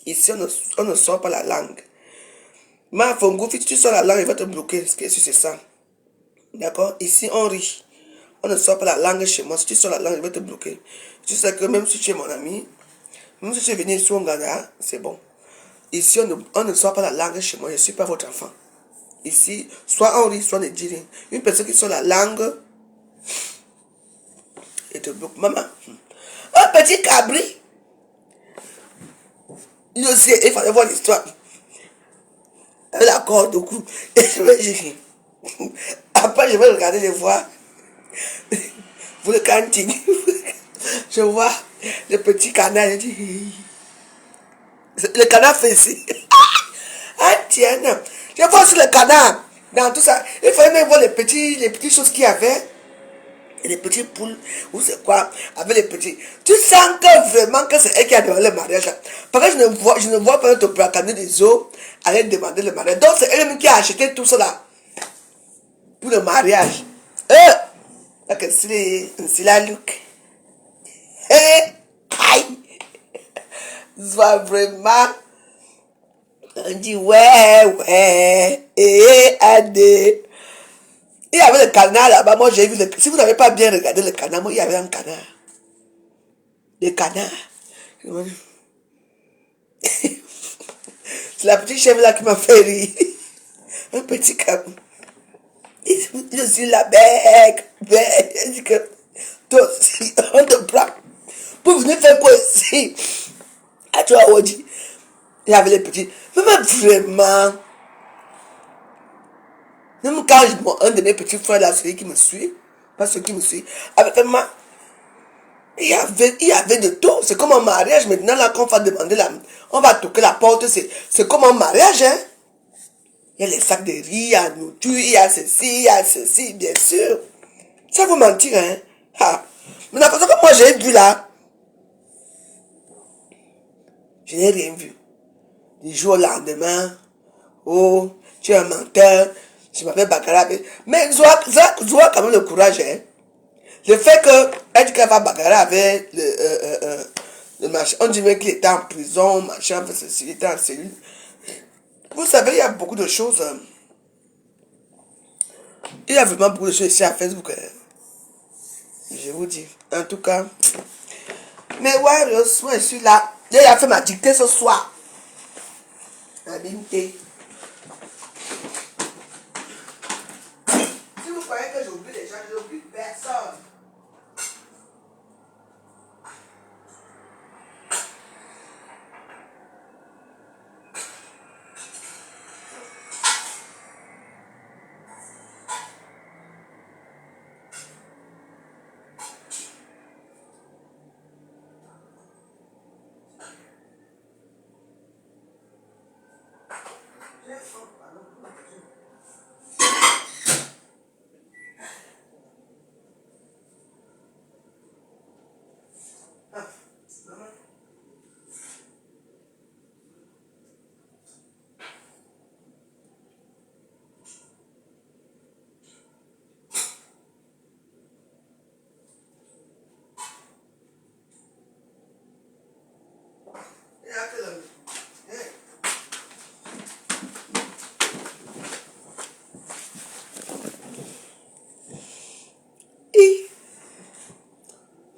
Ici, on ne sort pas la langue. Ma Fongo, si tu sors la langue, il va te bloquer. C'est ça. D'accord? Ici, on rit. On ne sort pas la langue chez moi. Si tu sors la langue, il va te bloquer. Tu sais que même si tu es mon ami, même si tu es venu ici au Ghana, c'est bon. Ici, on ne sort pas la langue chez moi. Je ne suis pas votre enfant. Ici, soit on rit, soit on ne dit rien. Une personne qui sort la langue et te bloque. Maman, un petit cabri. Il aussi, il fallait voir l'histoire. Avec la corde au cou. Et je vais dire. Après, je vais regarder les voix. Vous le cantine. Je vois le petit canard. Je dis. Le canard fait ici. Ah tiens, je vois aussi le canard. Dans tout ça. Il fallait même voir les petites choses qu'il y avait. Et les petits poules, ou c'est quoi, avec les petits. Tu sens que vraiment que c'est elle qui a demandé le mariage. Parce que je ne vois pas notre bracaner des os aller demander le mariage. Donc c'est elle-même qui a acheté tout cela pour le mariage. C'est la look. Aïe. Soit vraiment. On dit ouais, adé. Il y avait le canard là-bas. Moi, j'ai vu le. Si vous n'avez pas bien regardé le canard, moi, il y avait un canard. Le canard. C'est la petite chèvre là qui m'a fait rire. Un petit canard. Je suis la bec. Je dis que. Toi aussi, on te prend. Pour venir faire quoi ici? Ah, tu vois, on dit. Il y avait les petits. Mais vraiment. Même quand un de mes petits frères là, celui qui me suit, pas celui qui me suit, avec vraiment, il y avait de tout. C'est comme un mariage maintenant là qu'on va demander on va toquer la porte, c'est comme un mariage, hein. Il y a les sacs de riz, il y a nourriture, il y a ceci, bien sûr. Ça vous mentir, hein. Ah. Mais la façon que moi j'ai vu là, je n'ai rien vu. Du jour au lendemain, oh, tu es un menteur. Je m'appelle Bakara. Mais Zoua a quand même le courage. Hein. Le fait qu'elle dit qu'elle va bagarrer avec le machin. On dit même qu'il était en prison, machin, parce qu'il était en cellule. Vous savez, il y a beaucoup de choses. Il y a vraiment beaucoup de choses ici à Facebook. Hein. Je vous dis. En tout cas. Mais ouais, je suis là. Il a fait ma dictée ce soir. Abimté. Si vous croyez que j'oublie les gens, je n'oublie personne.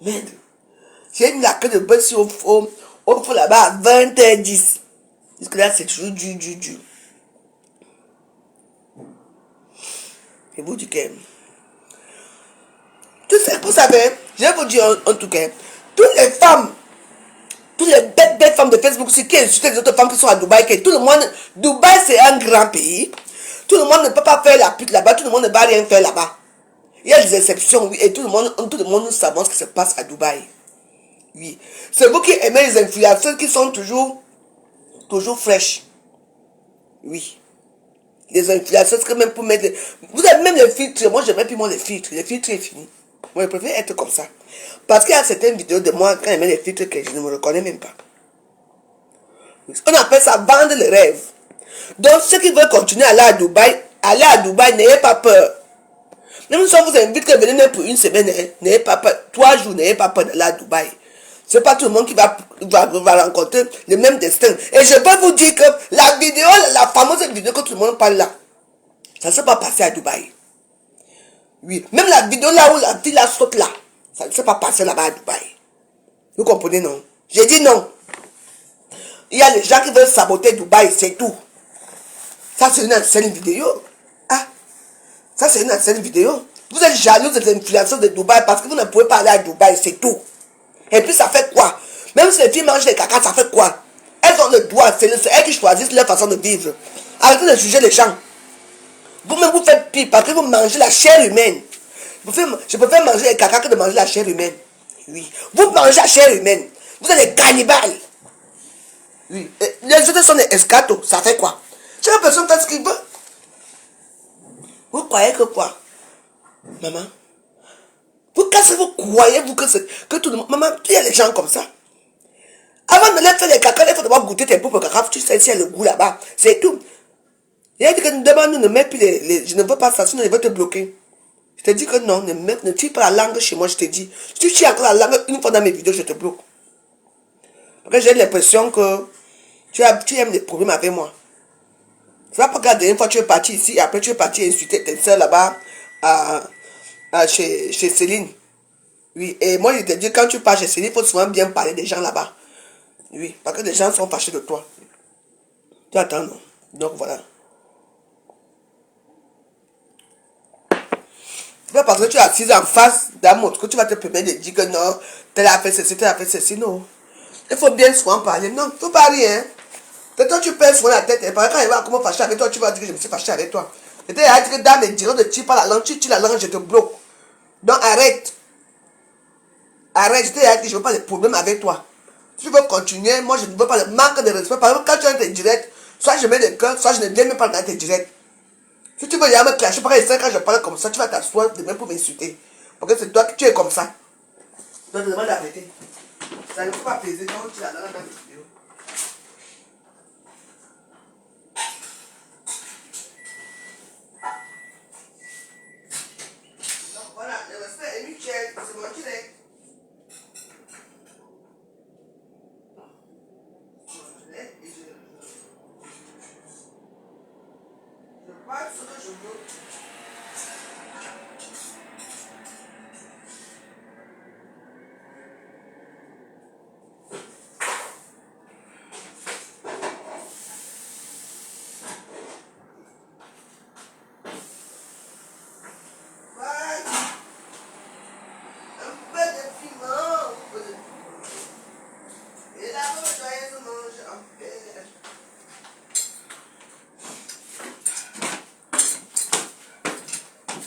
Merde. J'ai mis la queue de bœuf au fond là-bas à 20h10. Parce que là, c'est toujours du. Et vous dites que. Tout ça, vous savez, je vais vous dire en tout cas, toutes les femmes, toutes les belles femmes de Facebook, c'est qui insultent les autres femmes qui sont à Dubaï, que tout le monde. Dubaï, c'est un grand pays. Tout le monde ne peut pas faire la pute là-bas, tout le monde ne va rien faire là-bas. Il y a des exceptions, oui, et tout le monde nous savons ce qui se passe à Dubaï. Oui. C'est vous qui aimez les influenceurs qui sont toujours fraîches. Oui. Les influenceurs, que même pour mettre. Vous avez même les filtres. Moi, j'aimerais plus moi les filtres. Les filtres est fini. Moi, je préfère être comme ça. Parce qu'il y a certaines vidéos de moi quand je mets les filtres que je ne me reconnais même pas. On appelle ça vendre le rêve. Donc, ceux qui veulent continuer à aller à Dubaï, n'ayez pas peur. Même si on vous invite que venez pour une semaine, n'ayez pas peur. 3 jours, n'ayez pas peur d'aller à Dubaï. C'est pas tout le monde qui va rencontrer le même destin. Et je peux vous dire que la vidéo, la fameuse vidéo que tout le monde parle là, ça ne s'est pas passé à Dubaï. Oui. Même la vidéo là où la fille la saute là, ça ne s'est pas passé là-bas à Dubaï. Vous comprenez, non? J'ai dit non. Il y a les gens qui veulent saboter Dubaï, c'est tout. Ça, c'est une ancienne vidéo. Ah, ça, c'est une ancienne vidéo. Vous êtes jaloux des influenceurs de Dubaï parce que vous ne pouvez pas aller à Dubaï, c'est tout. Et puis ça fait quoi? Même si les filles mangent les caca, ça fait quoi? Elles ont le droit, c'est elles qui choisissent leur façon de vivre. Arrêtez de juger les gens. Vous-même vous faites pire parce que vous mangez la chair humaine. Je préfère manger les caca que de manger la chair humaine. Oui. Vous mangez la chair humaine. Vous êtes des cannibales. Oui. Et les autres sont des escatos. Ça fait quoi? Chaque personne fait ce qu'il veut. Vous croyez que quoi? Maman? Qu'est-ce que vous croyez, vous, que tout le monde... Maman, il y a des gens comme ça. Avant de leur faire les caca, il faut d'abord goûter tes propres caca. Tu sais s'il y a le goût là-bas. C'est tout. Il a dit que demande, ne mets plus je ne veux pas ça, sinon il va te bloquer. Je te dis que non, ne tire pas la langue chez moi, je te dis. Si tu tires encore la langue une fois dans mes vidéos, je te bloque. Parce que j'ai l'impression que tu aimes les problèmes avec moi. Tu vas pas regarder une fois tu es parti ici, et après tu es parti insulter tes soeurs là-bas chez Céline. Oui, et moi je te dis, quand tu pars chez Céline, il faut souvent bien parler des gens là-bas. Oui, parce que les gens sont fâchés de toi. Tu attends, non? Donc voilà. C'est pas parce que tu es assise en face d'un autre que tu vas te permettre de dire que non, tel a fait ceci, tel a fait ceci, non. Il faut bien souvent parler. Non, il ne faut pas rien. Que toi tu perds souvent la tête. Et quand il va comment fâcher avec toi, tu vas dire que je me suis fâché avec toi. Et tu as dit que dans mes directs de tire pas la langue, tu tires la langue, je te bloque. Donc arrête. Arrête, je t'ai dit que je ne veux pas de problème avec toi. Si tu veux continuer, moi je ne veux pas de manque de respect. Par exemple, quand tu as tes directs, soit je mets des cœurs, soit je ne viens même pas dans tes directs. Si tu veux y aller me clasher, par exemple, quand je parle comme ça, tu vas t'asseoir demain pour m'insulter. Parce que c'est toi que tu es comme ça. Donc je te demande d'arrêter. Ça ne faut pas peser quand tu as dans la vidéo. Donc voilà, le respect est mutuel, c'est mon direct. Je parle ce que je veux.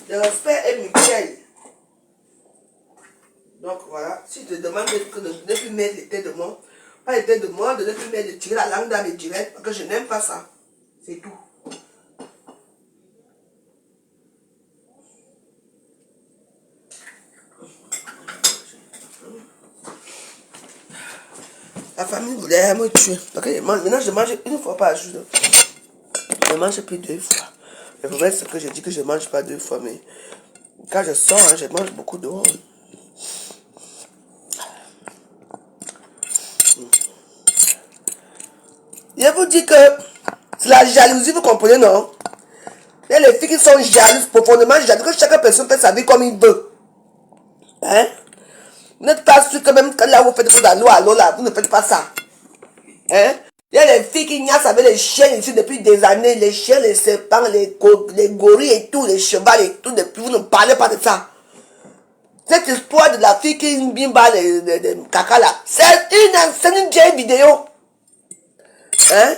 Le respect est mutuel. Donc voilà, si je te demande de ne plus mettre les têtes de moi, pas les têtes de moi, de ne plus mettre, de tirer la langue dans mes directs, parce que je n'aime pas ça. C'est tout. La famille voulait me tuer. Parce que maintenant je mange une fois par jour. Je ne mange plus 2 fois. Le problème c'est que je dis que je ne mange pas 2 fois, mais quand je sors, hein, je mange beaucoup dehors. Je vous dis que c'est la jalousie, vous comprenez, non? Il y a les filles qui sont jalouses, profondément jalouses, que chaque personne fait sa vie comme il veut. Hein? Vous n'êtes pas sûr que même quand là vous faites vos allô là, vous ne faites pas ça. Hein? Il y a les filles qui niassent avec les chiens ici depuis des années, les chiens, les serpents, les gorilles et tout, les chevals et tout, depuis vous ne parlez pas de ça. Cette histoire de la fille qui bimba les caca là, c'est une vieille vidéo. Hein?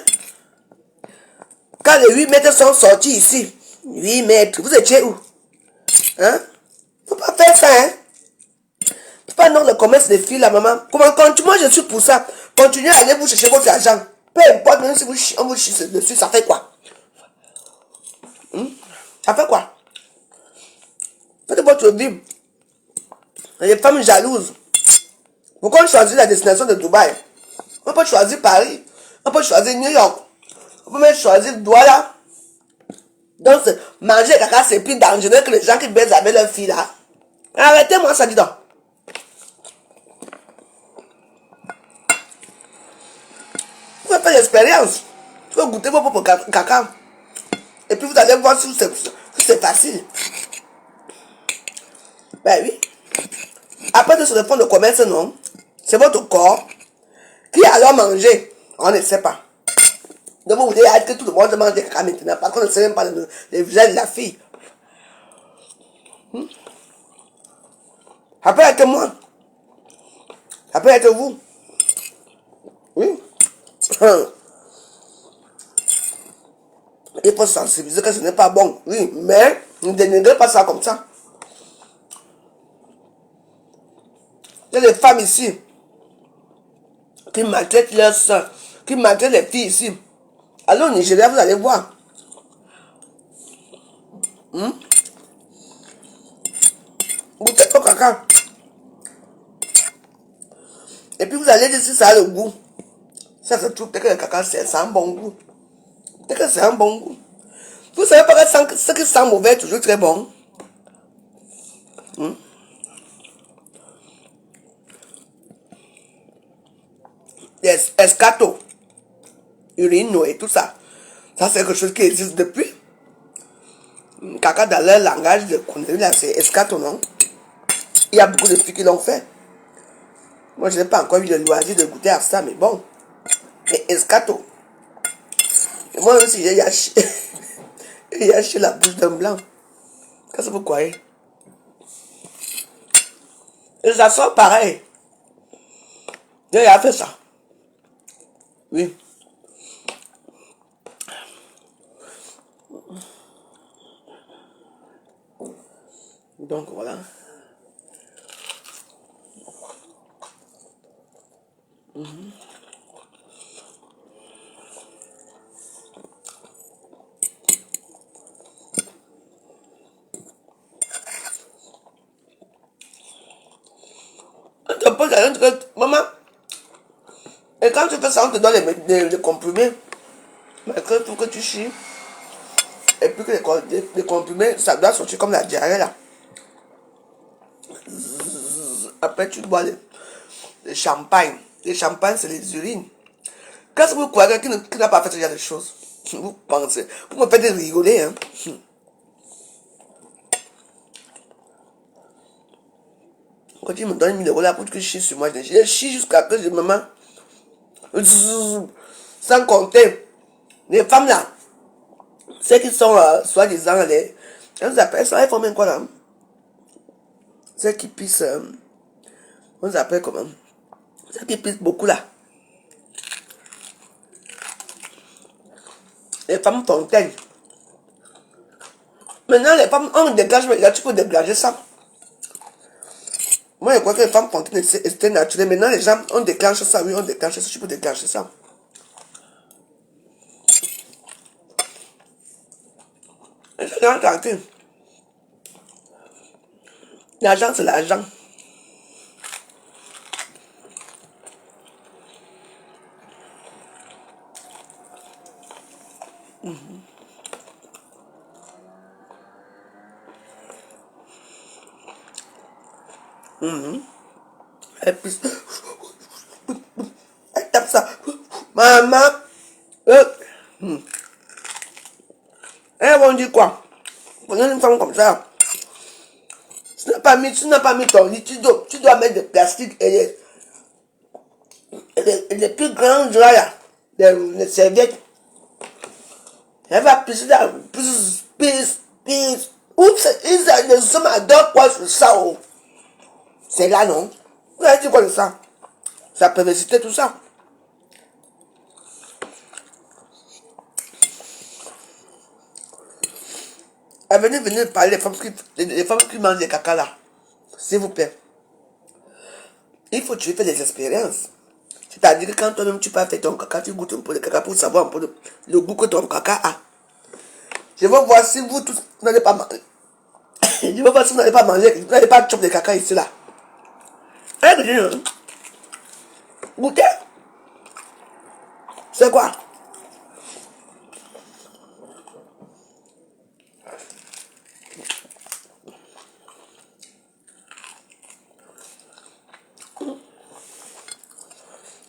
Quand les 8 mètres sont sortis ici, 8 mètres, vous étiez où? Hein? Faut pas faire ça, hein? Faut pas non le commerce des filles là, maman. Comment continue, moi je suis pour ça. Continuez à aller vous chercher votre argent. Peu importe, même si on vous chie dessus, ça fait quoi? Ça fait quoi? Faites votre vie. Les femmes jalouses. Pourquoi on choisit la destination de Dubaï? On peut choisir Paris. On peut choisir New York. On peut même choisir Douala. Donc, manger caca, c'est plus dangereux que les gens qui baisent avec leurs filles là. Arrêtez-moi ça, dis donc. Vous faites l'expérience. Vous pouvez goûter vos propres caca. Et puis vous allez voir si c'est facile. Ben oui. Après, sur le fond de commerce, non. C'est votre corps qui alors manger. On ne sait pas. Donc vous voulez que tout le monde mange des caca maintenant. Par contre, on ne sait même pas le visage de la fille. Ça peut être moi. Ça peut être vous. Oui. Il faut sensibiliser que ce n'est pas bon. Oui, mais ne dénigrez pas ça comme ça. Il y a des femmes ici qui maltraitent leurs soeurs, qui maltraitent les filles ici. Alors au Nigeria, vous allez voir. Goûtez au caca. Et puis vous allez dire si ça a le goût. Ça se trouve, peut-être que le caca, ça a un bon goût. Peut-être que c'est un bon goût. Vous savez pas que ce qui sent mauvais est toujours très bon. Les escato, urino et tout ça. Ça, c'est quelque chose qui existe depuis. Caca dans leur langage de connerie, là, c'est escato, non? Il y a beaucoup de filles qui l'ont fait. Moi, je n'ai pas encore eu le loisir de goûter à ça, mais bon. Mais escato. Et moi aussi, j'ai yaché la bouche d'un blanc. Qu'est-ce que vous croyez? Et ça sort pareil. J'ai fait ça. Oui. Donc voilà. On te pose la question, maman, et quand tu fais ça, on te donne les comprimés. Mais il faut que tu chies. Et puis que les comprimés, ça doit sortir comme la diarrhée là. Après, tu bois le champagne. Le champagne, c'est les urines. Qu'est-ce que vous croyez qui n'a pas fait ce genre de choses? Vous pensez. Vous me faites rigoler, hein? Quand tu me donnes 1000 € là pour que je chie sur moi, je chie jusqu'à que je maman. Sans compter. Les femmes là. Celles qui sont soi-disant les. On les appelle ça, elles font même quoi là? Celles qui pissent. On les appelle comment? Celles qui pissent beaucoup là. Les femmes fontaines. Maintenant, les femmes, on dégage, mais là, tu peux dégager ça. Moi, je crois que les femmes fontaines, c'était naturel. Maintenant, les gens, on déclenche ça, oui, on déclenche ça, tu peux déclencher ça. Les gens tranquilles. L'argent, c'est l'argent. Elle pisse. Elle tape ça. Maman. Elles vont dire quoi? Prenez une femme comme ça. Ce n'est tu n'as pas mis ton lit, tu dois mettre des plastiques et les plus grands là, les serviettes. Elle va pisser dans pisse. Oups, les hommes adorent quoi sur ça. Oh. C'est là, non? Vous avez dit quoi de ça? Ça peut réciter tout ça. Venez parler des femmes qui mangent des caca là. S'il vous plaît. Il faut que tu fasses des expériences. C'est-à-dire que quand toi-même tu pas fait ton caca, tu goûtes un peu de caca pour savoir un peu le goût que ton caca a. Je veux voir si vous tous n'allez pas manger. Je veux voir si vous n'allez pas manger, vous n'allez pas choper de caca ici là. Goûtez. C'est quoi?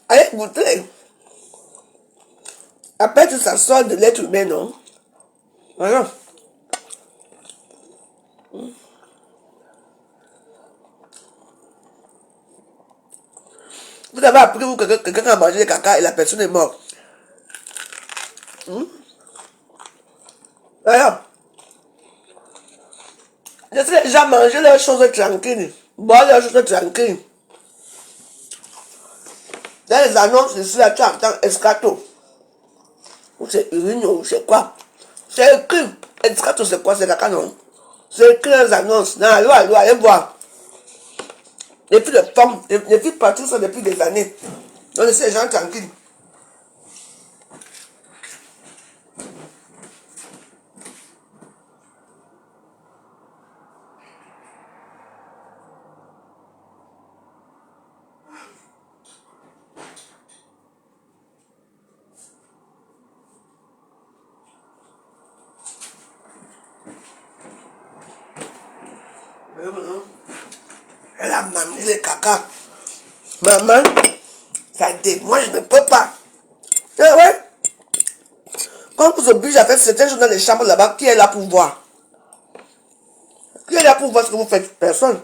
Allez, goûtez. Après tout ça sort de l'être humain, non? Voilà. Vous avez appris que quelqu'un a mangé le caca et la personne est morte. Alors, laissez les gens manger leurs choses tranquilles. Boire leurs choses tranquilles. Dans les annonces ici, là, tu entends escato. Ou c'est urine, ou c'est quoi? C'est écrit. Escato, c'est quoi? C'est caca, non? C'est écrit dans les annonces. Non, allez voir. Les filles de pommes, les filles partout sont depuis des années. Donc laissez les gens tranquilles. Elle a mangé les caca. Maman, ça dit, moi je ne peux pas. Ah ouais? Quand vous obligez à faire certaines choses dans les chambres là-bas, qui est là pour voir? Qui est là pour voir ce que vous faites? Personne.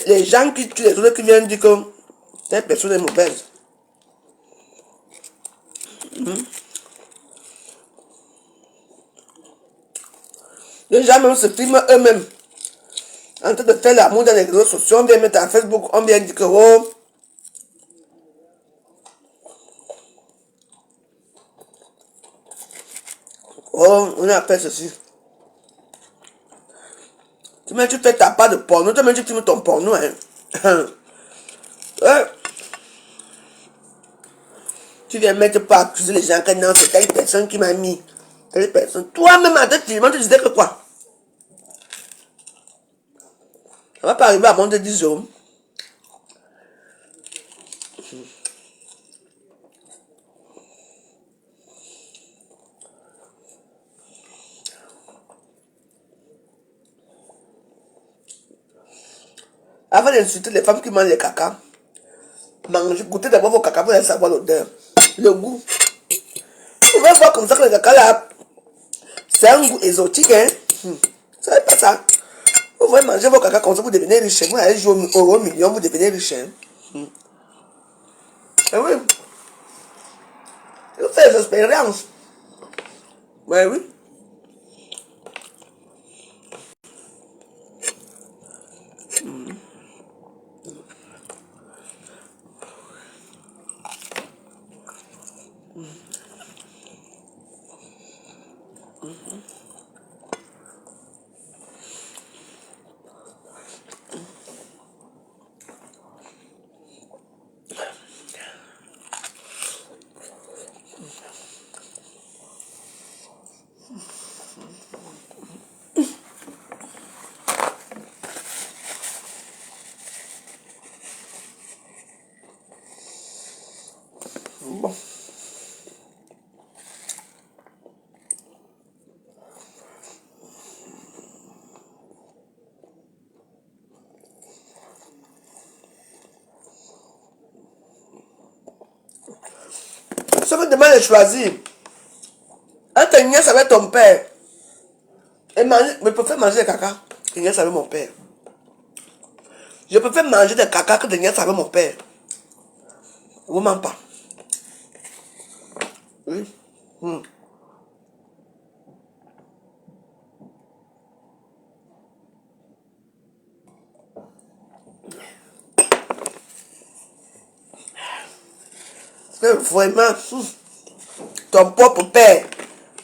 Les gens qui tuent les autres qui viennent dire que cette personne est mauvaise. Les gens même se filment eux-mêmes. En train de faire l'amour dans les réseaux sociaux, on vient mettre en Facebook, on vient dire que oh, on a fait ceci. Tu fais ta part de porno, toi-même tu filmes ton porno, hein. Ouais. Tu viens mettre pour accuser les gens que non, c'est telle personne qui m'a mis. Telle personne. Toi-même, en te filmant, tu disais que quoi? Ça va pas arriver à moins de 10 jours. Avant d'insulter les femmes qui mangent les caca, goûtez d'abord vos caca pour savoir l'odeur, le goût. Vous pouvez voir comme ça que le caca là, c'est un goût exotique, hein. Vous savez pas ça? Vous pouvez manger vos caca comme ça, vous devenez riche. Vous allez jouer au million, vous devenez riche. Eh oui. Vous faites des expériences. Ouais, oui. Bon. Ça me demande de choisir. Un nièce avec ton père. Et manger, je préfère manger des caca que nièce avec mon père. Je préfère manger des caca que des nièces avec mon père. Vraiment pas. Oui. Vraiment, ton propre père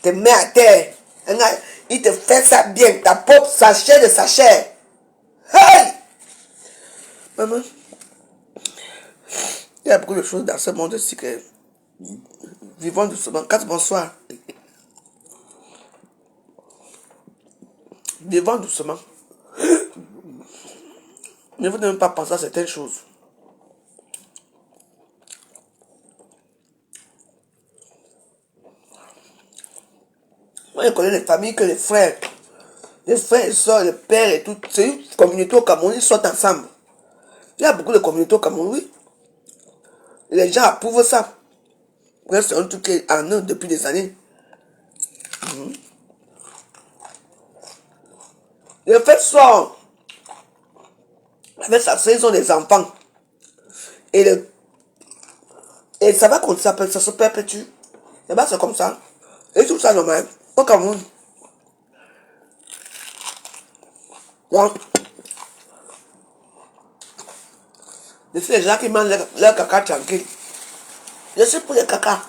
te met à terre. Il te fait ça bien. Ta propre sachet de sa chair. Hey! Maman, il y a beaucoup de choses dans ce monde aussi que vivons doucement. 4 bonsoir. Vivons doucement. Ne vous même pas penser à certaines choses. Moi, je connais les familles que les frères et soeurs, les pères et tout. C'est une communauté au Cameroun, ils sortent ensemble. Il y a beaucoup de communautés au Cameroun, oui. Les gens approuvent ça. C'est un truc qui est en eux depuis des années. Les frères sortent avec sa sœur, ils ont des enfants. Et ça va comme ça se perpétue. Et bien, c'est comme ça. Et tout ça normal. Au Cameroun. Donc, je suis les gens qui mangent leur caca tranquille. Je suis pour les caca.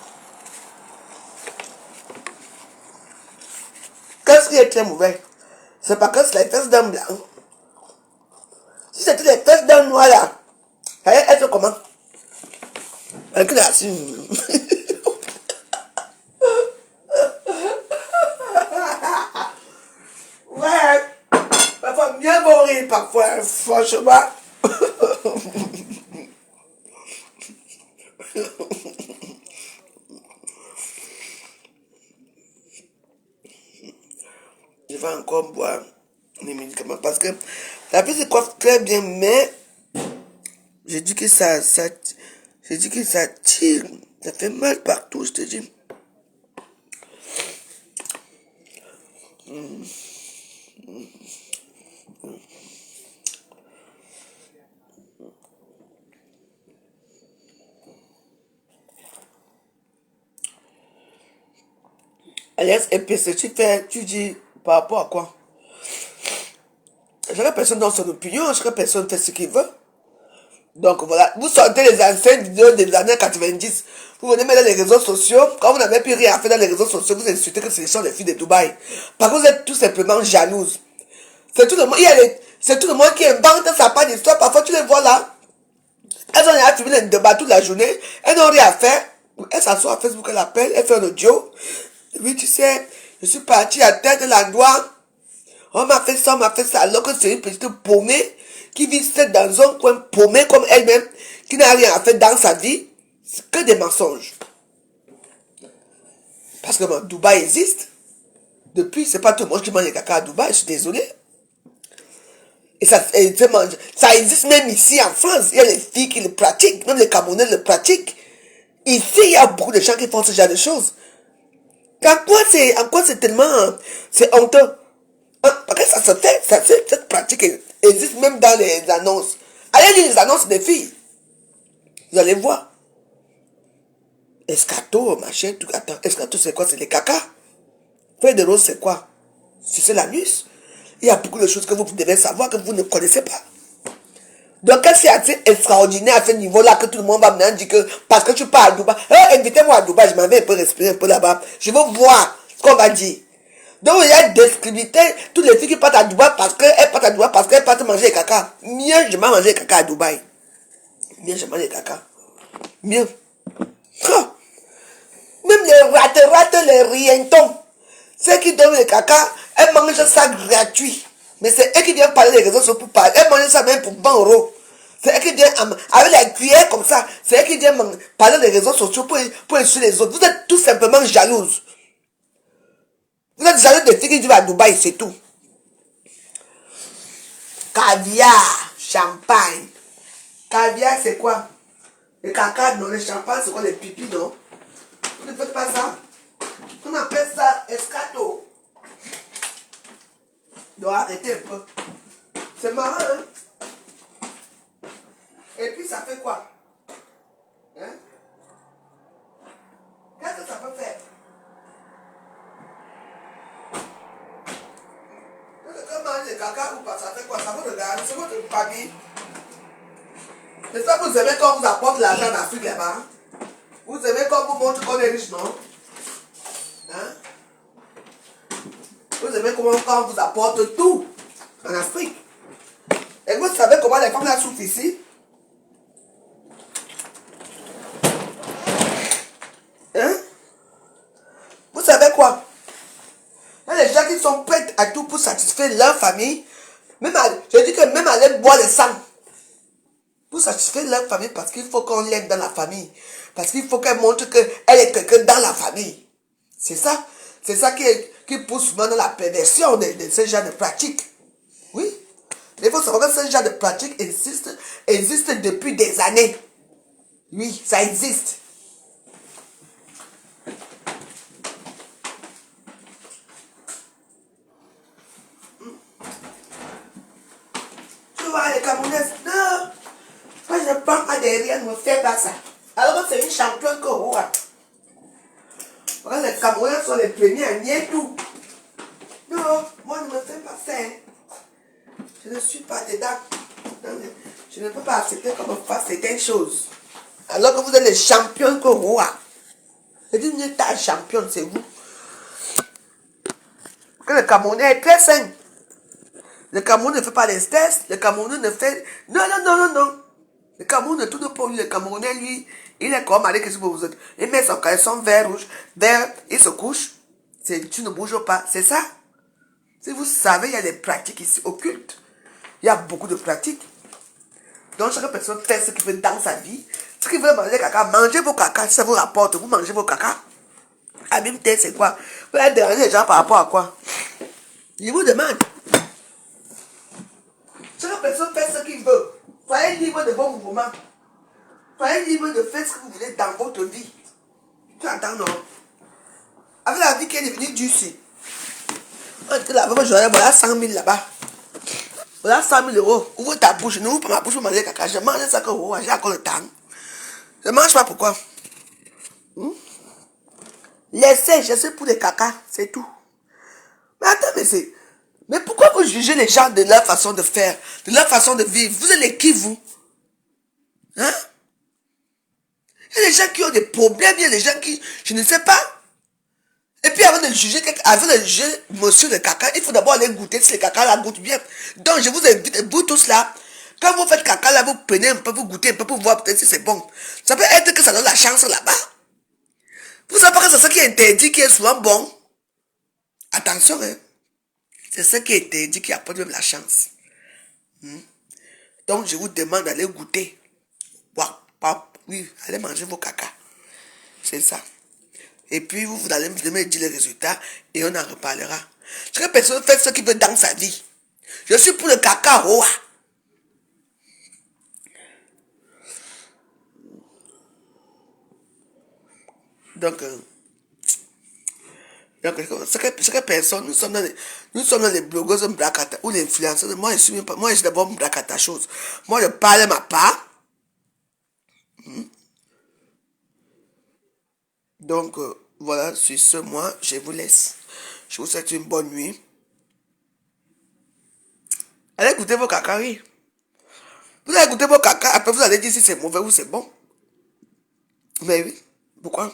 Qu'est-ce qui est très mauvais? C'est parce que c'est les fesses d'un blanc. Si c'était les fesses d'un noir là, ça allait être comment? Avec la ouais, parfois bien mourir, parfois, franchement. Je vais encore boire les médicaments parce que la prise se coiffe très bien, mais je dis que ça tire, ça fait mal partout, je te dis. Alias EPC, tu dis par rapport à quoi? Chaque personne donne son opinion, chaque personne fait ce qu'il veut. Donc voilà, vous sortez les anciennes vidéos des années 90, vous venez mettre dans les réseaux sociaux, quand vous n'avez plus rien à faire dans les réseaux sociaux, vous insultez que ce sont les filles de Dubaï. Parce que vous êtes tout simplement jalouses. C'est tout le monde, c'est tout le monde qui invente sa part d'histoire, parfois tu les vois là. Elles ont rien à filmer le débat toute la journée, elles n'ont rien à faire. Elle s'assoit à Facebook, elle appelle, elle fait un audio. Oui, tu sais, je suis partie à tête de l'endroit. On m'a fait ça, alors que c'est une petite paumée qui vit dans un coin paumé comme elle-même, qui n'a rien à faire dans sa vie, c'est que des mensonges. Parce que bon, Dubaï existe. Depuis, c'est pas tout le monde qui mange les caca à Dubaï, je suis désolé. Et ça existe même ici en France. Il y a les filles qui le pratiquent, même les Camerounais le pratiquent. Ici, il y a beaucoup de gens qui font ce genre de choses. En quoi c'est tellement... C'est honteux. Parce que ça se fait, cette pratique existe même dans les annonces. Allez lire les annonces des filles. Vous allez voir. Escato, machin, tout. Attends, escato c'est quoi? C'est les caca. Feuille de rose c'est quoi? C'est l'anus. Il y a beaucoup de choses que vous devez savoir que vous ne connaissez pas. Donc, qu'est-ce qui est assez extraordinaire à ce niveau-là que tout le monde va maintenant dire que parce que tu pars à Dubaï, invitez-moi à Dubaï, je m'en vais un peu respirer un peu là-bas. Je veux voir ce qu'on va dire. Donc, il y a discriminer toutes les filles qui partent à Dubaï parce qu'elles partent manger les caca. Mieux, je vais manger les caca à Dubaï. Mieux, je mange les caca. Mieux. Même les rates, les rientons, ceux qui donnent les caca, elles mangent ça gratuit. Mais c'est eux qui viennent parler des réseaux sociaux pour parler. Elles mangent ça même pour 20 euros. C'est eux qui viennent avec la cuillère comme ça. C'est eux qui viennent parler des réseaux sociaux pour insulter les autres. Vous êtes tout simplement jalouses. Vous êtes jaloux des filles qui vivent à Dubaï, c'est tout. Caviar, champagne. Caviar, c'est quoi? Le caca, non. Le champagne, c'est quoi? Les pipis, non? Vous ne faites pas ça. On appelle ça escato. Donc arrêtez un peu. C'est marrant, hein? Et puis ça fait quoi? Hein? Qu'est-ce que ça peut faire? Quand mange le caca ou pas, ça fait quoi? Ça vous regarde, c'est votre famille. C'est ça que vous aimez quand on vous apporte l'argent en Afrique là-bas. Vous aimez quand on vous montre qu'on est riche, non? Hein? Vous aimez comment quand on vous apporte tout en Afrique. Et vous savez comment les femmes la souffrent ici? Hein? Vous savez quoi? Il y a des gens qui sont prêts à tout pour satisfaire leur famille. Je dis que même aller boire le sang. Pour satisfaire leur famille parce qu'il faut qu'on l'aime dans la famille. Parce qu'il faut qu'elle montre qu'elle est quelqu'un dans la famille. C'est ça. C'est ça qui pousse souvent dans la perversion de ce genre de pratique. Oui. Il faut savoir que ce genre de pratique existe depuis des années. Oui, ça existe. Tu vois, les Camerounaises, non. Moi, je prends pas derrière, ne me fais pas ça. Alors que c'est une championne que roi. Les Camerounais sont les premiers à nier tout. Non, moi, ne me fais pas ça. Je ne suis pas dedans. Je ne peux pas accepter qu'on me fasse certaines choses. Alors que vous êtes les champions que roi. Je dis, vous n'êtes pas championne, c'est vous. Que le Camerounais est très sain. Le Cameroun ne fait pas les tests. Le Cameroun ne fait... Non, non, non, non, non. Le Cameroun ne tourne pas. Le Camerounais, lui, il est comme allez, qu'est-ce que vous êtes? Il met son caleçon vert, rouge, vert, il se couche. Tu ne bouges pas. C'est ça. Si vous savez, il y a des pratiques ici occultes. Il y a beaucoup de pratiques. Donc, chaque personne fait ce qu'il veut dans sa vie. Ce qu'il veut manger caca, mangez vos caca. Si ça vous rapporte, vous mangez vos caca. Abimté, c'est quoi? Vous allez déranger les gens par rapport à quoi? Je vous demande. Chaque personne fait ce qu'il veut. Soyez libre de vos mouvements. Soyez libre de faire ce que vous voulez dans votre vie. Tu entends, non? Avec la vie qui est devenue dure ici. Là-bas, j'aurais voilà 100 000 là-bas. Voilà 100 000 euros. Ouvre ta bouche. N'ouvre pas ma bouche pour manger caca. Je mange ça que j'ai encore le temps. Je ne mange pas pourquoi? Laissez, je suis pour les caca. C'est tout. Mais attends, mais pourquoi vous jugez les gens de leur façon de faire, de leur façon de vivre? Vous êtes les qui, vous? Hein? Il y a des gens qui ont des problèmes, il y a des gens qui... Je ne sais pas. Et puis avant de juger monsieur le caca, il faut d'abord aller goûter si le caca la goûte bien. Donc je vous invite, vous tous là, quand vous faites caca là, vous prenez un peu, vous goûtez un peu pour voir peut-être si c'est bon. Ça peut être que ça donne la chance là-bas. Vous savez pas que c'est ce qui est interdit qui est souvent bon. Attention, hein. C'est ce qui est interdit qui apporte même la chance. Donc je vous demande d'aller goûter. Oui, allez manger vos caca. C'est ça. Et puis vous allez me dire les résultats et on en reparlera. Chaque personne fait ce qu'il veut dans sa vie. Je suis pour le caca roi. Donc chaque personne, nous sommes dans les blogueuses bracata ou les influenceurs. Moi je suis d'abord bracata chose. Moi je parle ma part. Donc voilà, sur ce, moi je vous laisse. Je vous souhaite une bonne nuit. Allez goûter vos caca, oui. Vous allez goûter vos caca, après vous allez dire si c'est mauvais ou c'est bon. Mais oui, pourquoi?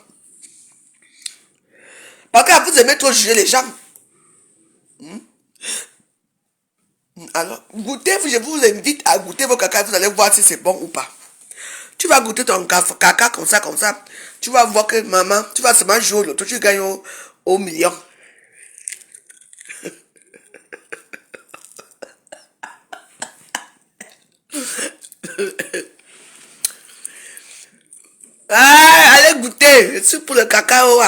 Parce que vous aimez trop juger les gens. Alors, goûtez, je vous invite à goûter vos caca, vous allez voir si c'est bon ou pas. Tu vas goûter ton caca comme ça. Tu vas voir que maman, tu vas seulement jouer au loto, tu gagnes au million. Ah, allez goûter, je suis pour le cacao.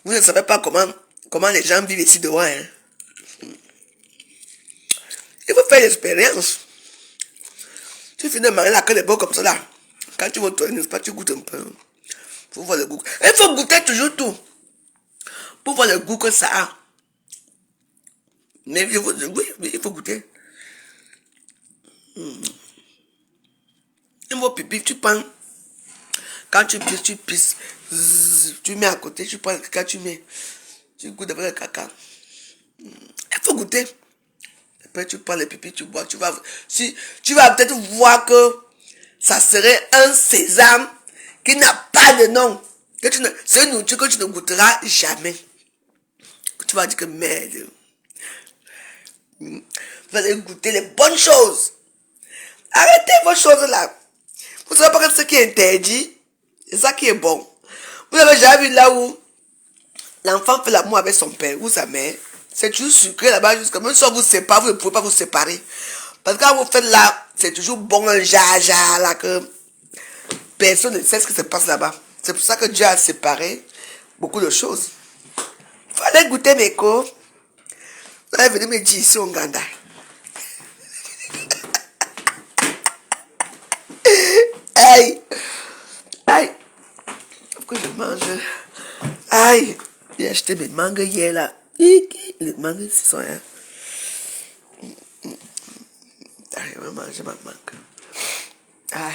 Vous ne savez pas comment les gens vivent ici dehors. Hein. Il faut faire l'expérience. Tu finis de manger la queue de beau comme ça là. Quand tu vas tourner, n'est-ce pas, tu goûtes un peu. Faut voir le goût. Il faut goûter toujours tout. Pour voir le goût que ça a. Mais oui, il faut goûter. Un mot pipi, tu prends. Quand tu pisses. Tu mets à côté, tu prends le caca, tu mets. Tu goûtes avec le caca. Il faut goûter. Après, tu prends le pipi, tu bois. Tu vas peut-être voir que ça serait un sésame qui n'a pas de nom. C'est une nourriture que tu ne goûteras jamais. Tu vas dire que merde. Vous allez goûter les bonnes choses. Arrêtez vos choses là. Vous ne savez pas que ce qui est interdit, c'est ça qui est bon. Vous avez jamais vu là où l'enfant fait l'amour avec son père ou sa mère. C'est toujours sucré là-bas, jusqu'à même si on vous sépare, vous ne pouvez pas vous séparer. Parce que quand vous faites là, c'est toujours bon, un jaja là, que personne ne sait ce qui se passe là-bas. C'est pour ça que Dieu a séparé beaucoup de choses. Il fallait goûter mes cours. Vous allez venir me dire ici au Ganda. Aïe! Aïe! Pourquoi je mange? Aïe! J'ai acheté mes mangues hier là. Les mangues, c'est ça, hein? Je vais manger ma mangue. Ah.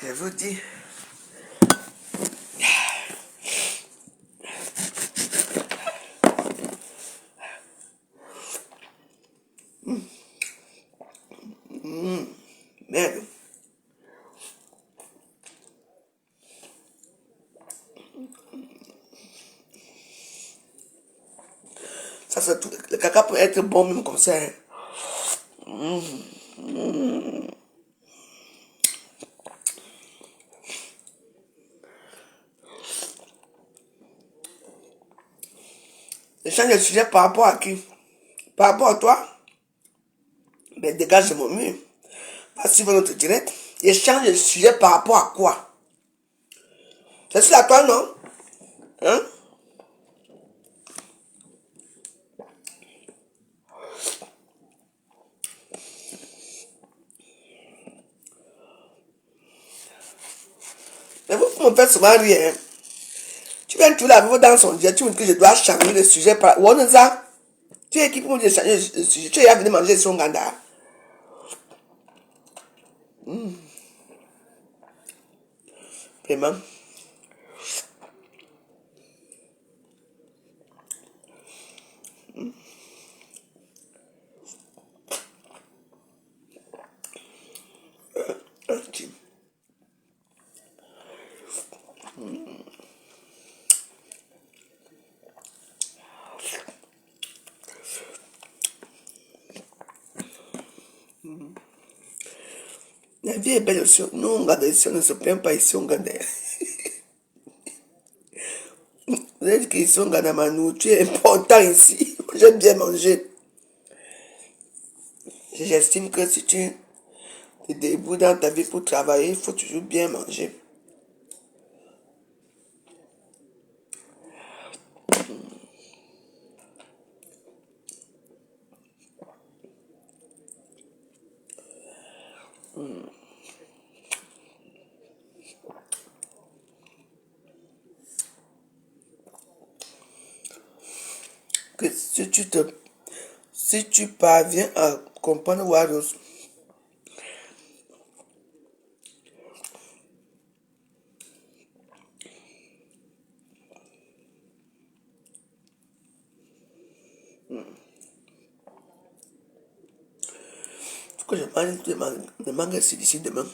Je vous dis. Merde. Ça, c'est tout. Le caca peut être bon même comme ça. Je change de sujet par rapport à qui? Par rapport à toi? Ben, dégage de mon mur. Pas suivre notre direct. Je change de sujet par rapport à quoi? C'est sur la toi, non? Hein? Mais vous me faites souvent rire. Hein? Tu viens tout là, vous dans son direct, tu me dis que je dois changer de sujet par. Où on est ça? Tu es qui pour me dire changer de sujet? Tu es venu manger son ganda. Vraiment. Ok. La vie est belle aussi. Nous, on garde ici, on ne se plaint pas ici, on garde. Vous êtes qu'ici, on garde ma nourriture est important ici. J'aime bien manger. J'estime que si tu te débrouilles dans ta vie pour travailler, il faut toujours bien manger. Que si tu parviens à comprendre Waros, faut que je mange des mangues ici d'ici demain.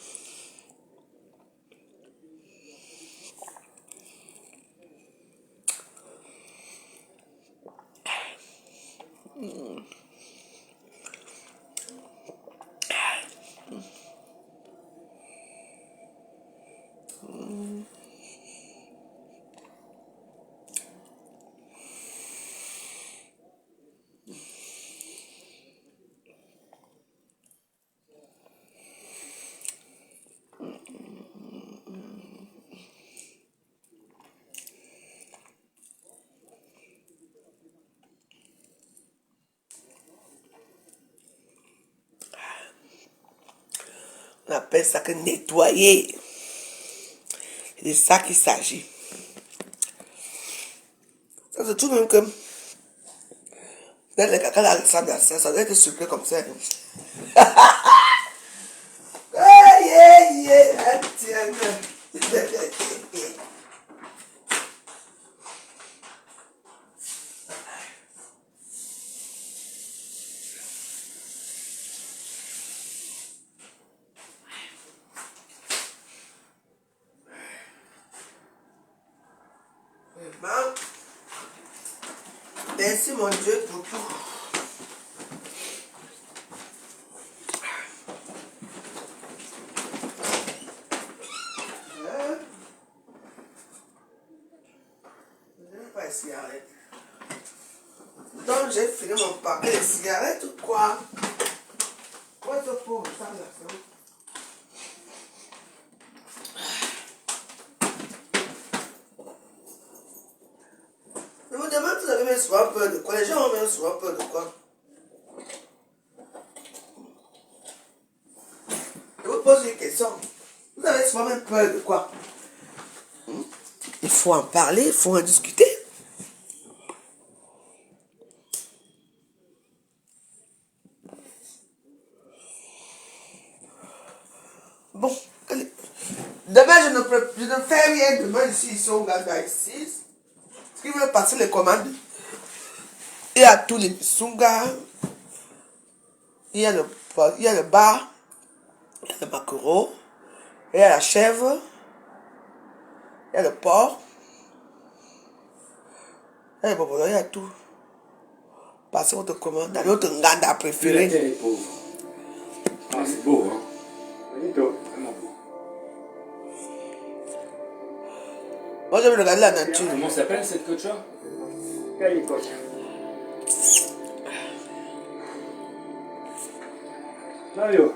On appelle ça que nettoyer. C'est de ça qu'il s'agit. Ça, c'est tout de même que... Peut-être les caca là ressemblent à ça. Ça doit être sucré comme ça. Aïe, aïe, aïe, tiens. Merci mon Dieu pour tout. Je n'aime pas les cigarettes. Donc j'ai fini mon paquet de cigarettes ou quoi? Quoi ce pauvre ça là? Je vous demande si vous avez même souvent peur de quoi? Les gens ont même souvent peur de quoi? Je vous pose une question. Vous avez souvent même peur de quoi? Il faut en parler, il faut en discuter. Bon, allez. Demain, je ne fais rien. Demain, ici au Ghana, ici. Ce qui veut passer les commandes. Il y a tous les sungas. Il y a le bar. Il y a le maquereau. Il y a la chèvre. Il y a le porc. Il y a le bobolo, il y a tout. Passez votre commande dans notre Nganda La préféré. terre est pauvre. Ah, c'est beau, hein. Bonito, vraiment beau. Moi, j'aime regarder la nature. Comment s'appelle cette cocha? Calicoche. Flavio.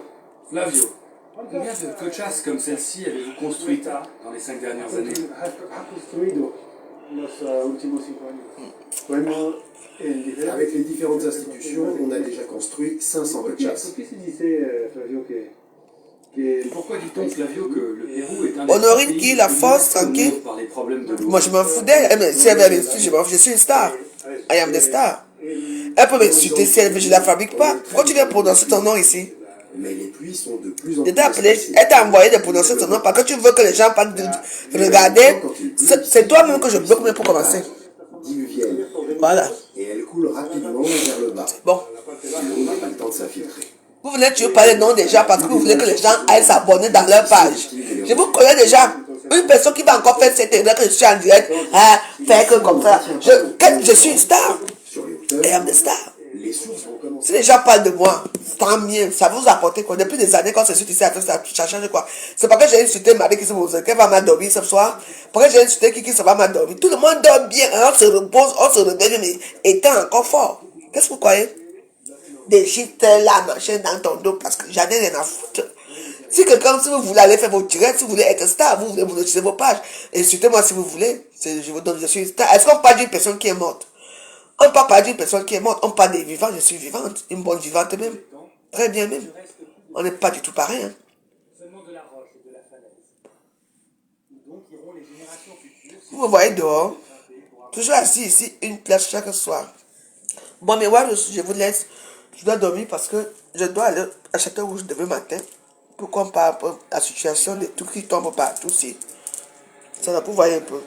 Flavio. Combien de cochas comme celle-ci avez-vous construites dans les 5 dernières années? Ha construido los últimos 5 años. Bueno, Avec les différentes institutions, on a déjà construit 500 cochas. ¿Por qué se dice, Flavio, que Pourquoi dit-on, Flavio, que le Pérou est un Honorine pays qui, la le plus force, menacé au tranquille. monde par les problèmes de l'eau? Moi, je m'en fous d'elle. Mais si elle veut m'insulter, je suis une star. I am the star. Elle peut m'insulter si elle veut, je ne la fabrique pas. Pourquoi tu viens prononcer ton nom ici? Mais les pluies sont de plus en Je plus t'ai appelé, espacées. elle t'a envoyé de prononcer ton nom parce que tu veux que les gens parlent de regarder. C'est toi-même que je bloque même pour commencer. Diluvienne. Voilà. Et elle coule rapidement vers le bas. Bon. L'eau n'a pas le temps de s'infiltrer. Vous venez tuer par les noms des gens parce que vous voulez que les gens aillent s'abonner dans leur page. Je vous connais déjà. Une personne qui va encore faire cette erreur que je suis en direct, faire que comme ça. Je suis une star. Sur les hauteurs, I am the star. les sources vont commencer. Si les gens parlent de moi, tant mieux. Ça vous apporte quoi? Depuis des années, quand je suis ici à faire ça change quoi? C'est parce que j'ai insulté Marie qui se pose, qu'elle va m'endormir ce soir. Parce que j'ai insulté qui ça va m'endormir. Tout le monde dort bien. On se repose, on se réveille, mais étant encore fort. Qu'est-ce que vous croyez? Des shit là, machin dans ton dos parce que j'en ai rien à foutre. Si quelqu'un, si vous voulez aller faire vos directs, si vous voulez être star, vous voulez monétiser vos pages, insultez-moi si vous voulez. Je vous donne, je suis une star. Est-ce qu'on parle d'une personne qui est morte? On ne parle pas d'une personne qui est morte, on parle des vivants, je suis vivante, une bonne vivante même. Très bien même. On n'est pas du tout pareil. Hein. Seulement de la roche et de la falaise. Donc iront les générations futures. Vous me voyez dehors, toujours assis ici, une place chaque soir. Bon, mais ouais, je vous laisse. Je dois dormir parce que je dois aller à Château-Rouge demain matin pour qu'on parle un peu de la situation des trucs qui tombent partout. Ça va, vous voyez un peu.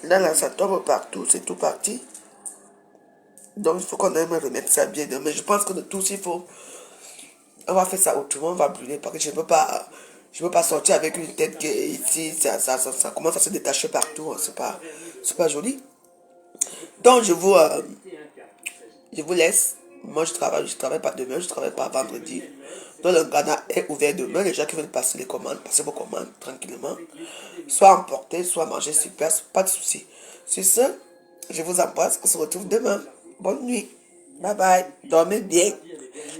Là, ça tombe partout, c'est tout parti. Donc, il faut qu'on aille me remettre ça bien. Mais je pense que de tous, il faut... On va faire ça autrement, on va brûler. Parce que je ne peux pas sortir avec une tête qui est ici. Ça commence à se détacher partout. C'est pas joli. Donc, je vous laisse. Moi, je travaille pas demain, je travaille pas vendredi. Donc, le Ghana est ouvert demain. Les gens qui veulent passer les commandes, passez vos commandes tranquillement. Soit emporter, soit manger sur place, pas de souci. Sur ce, je vous embrasse. On se retrouve demain. Bonne nuit. Bye bye. Dormez bien.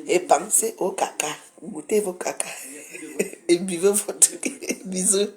Et pensez au caca. Goûtez vos caca. Et buvez votre... Bisous.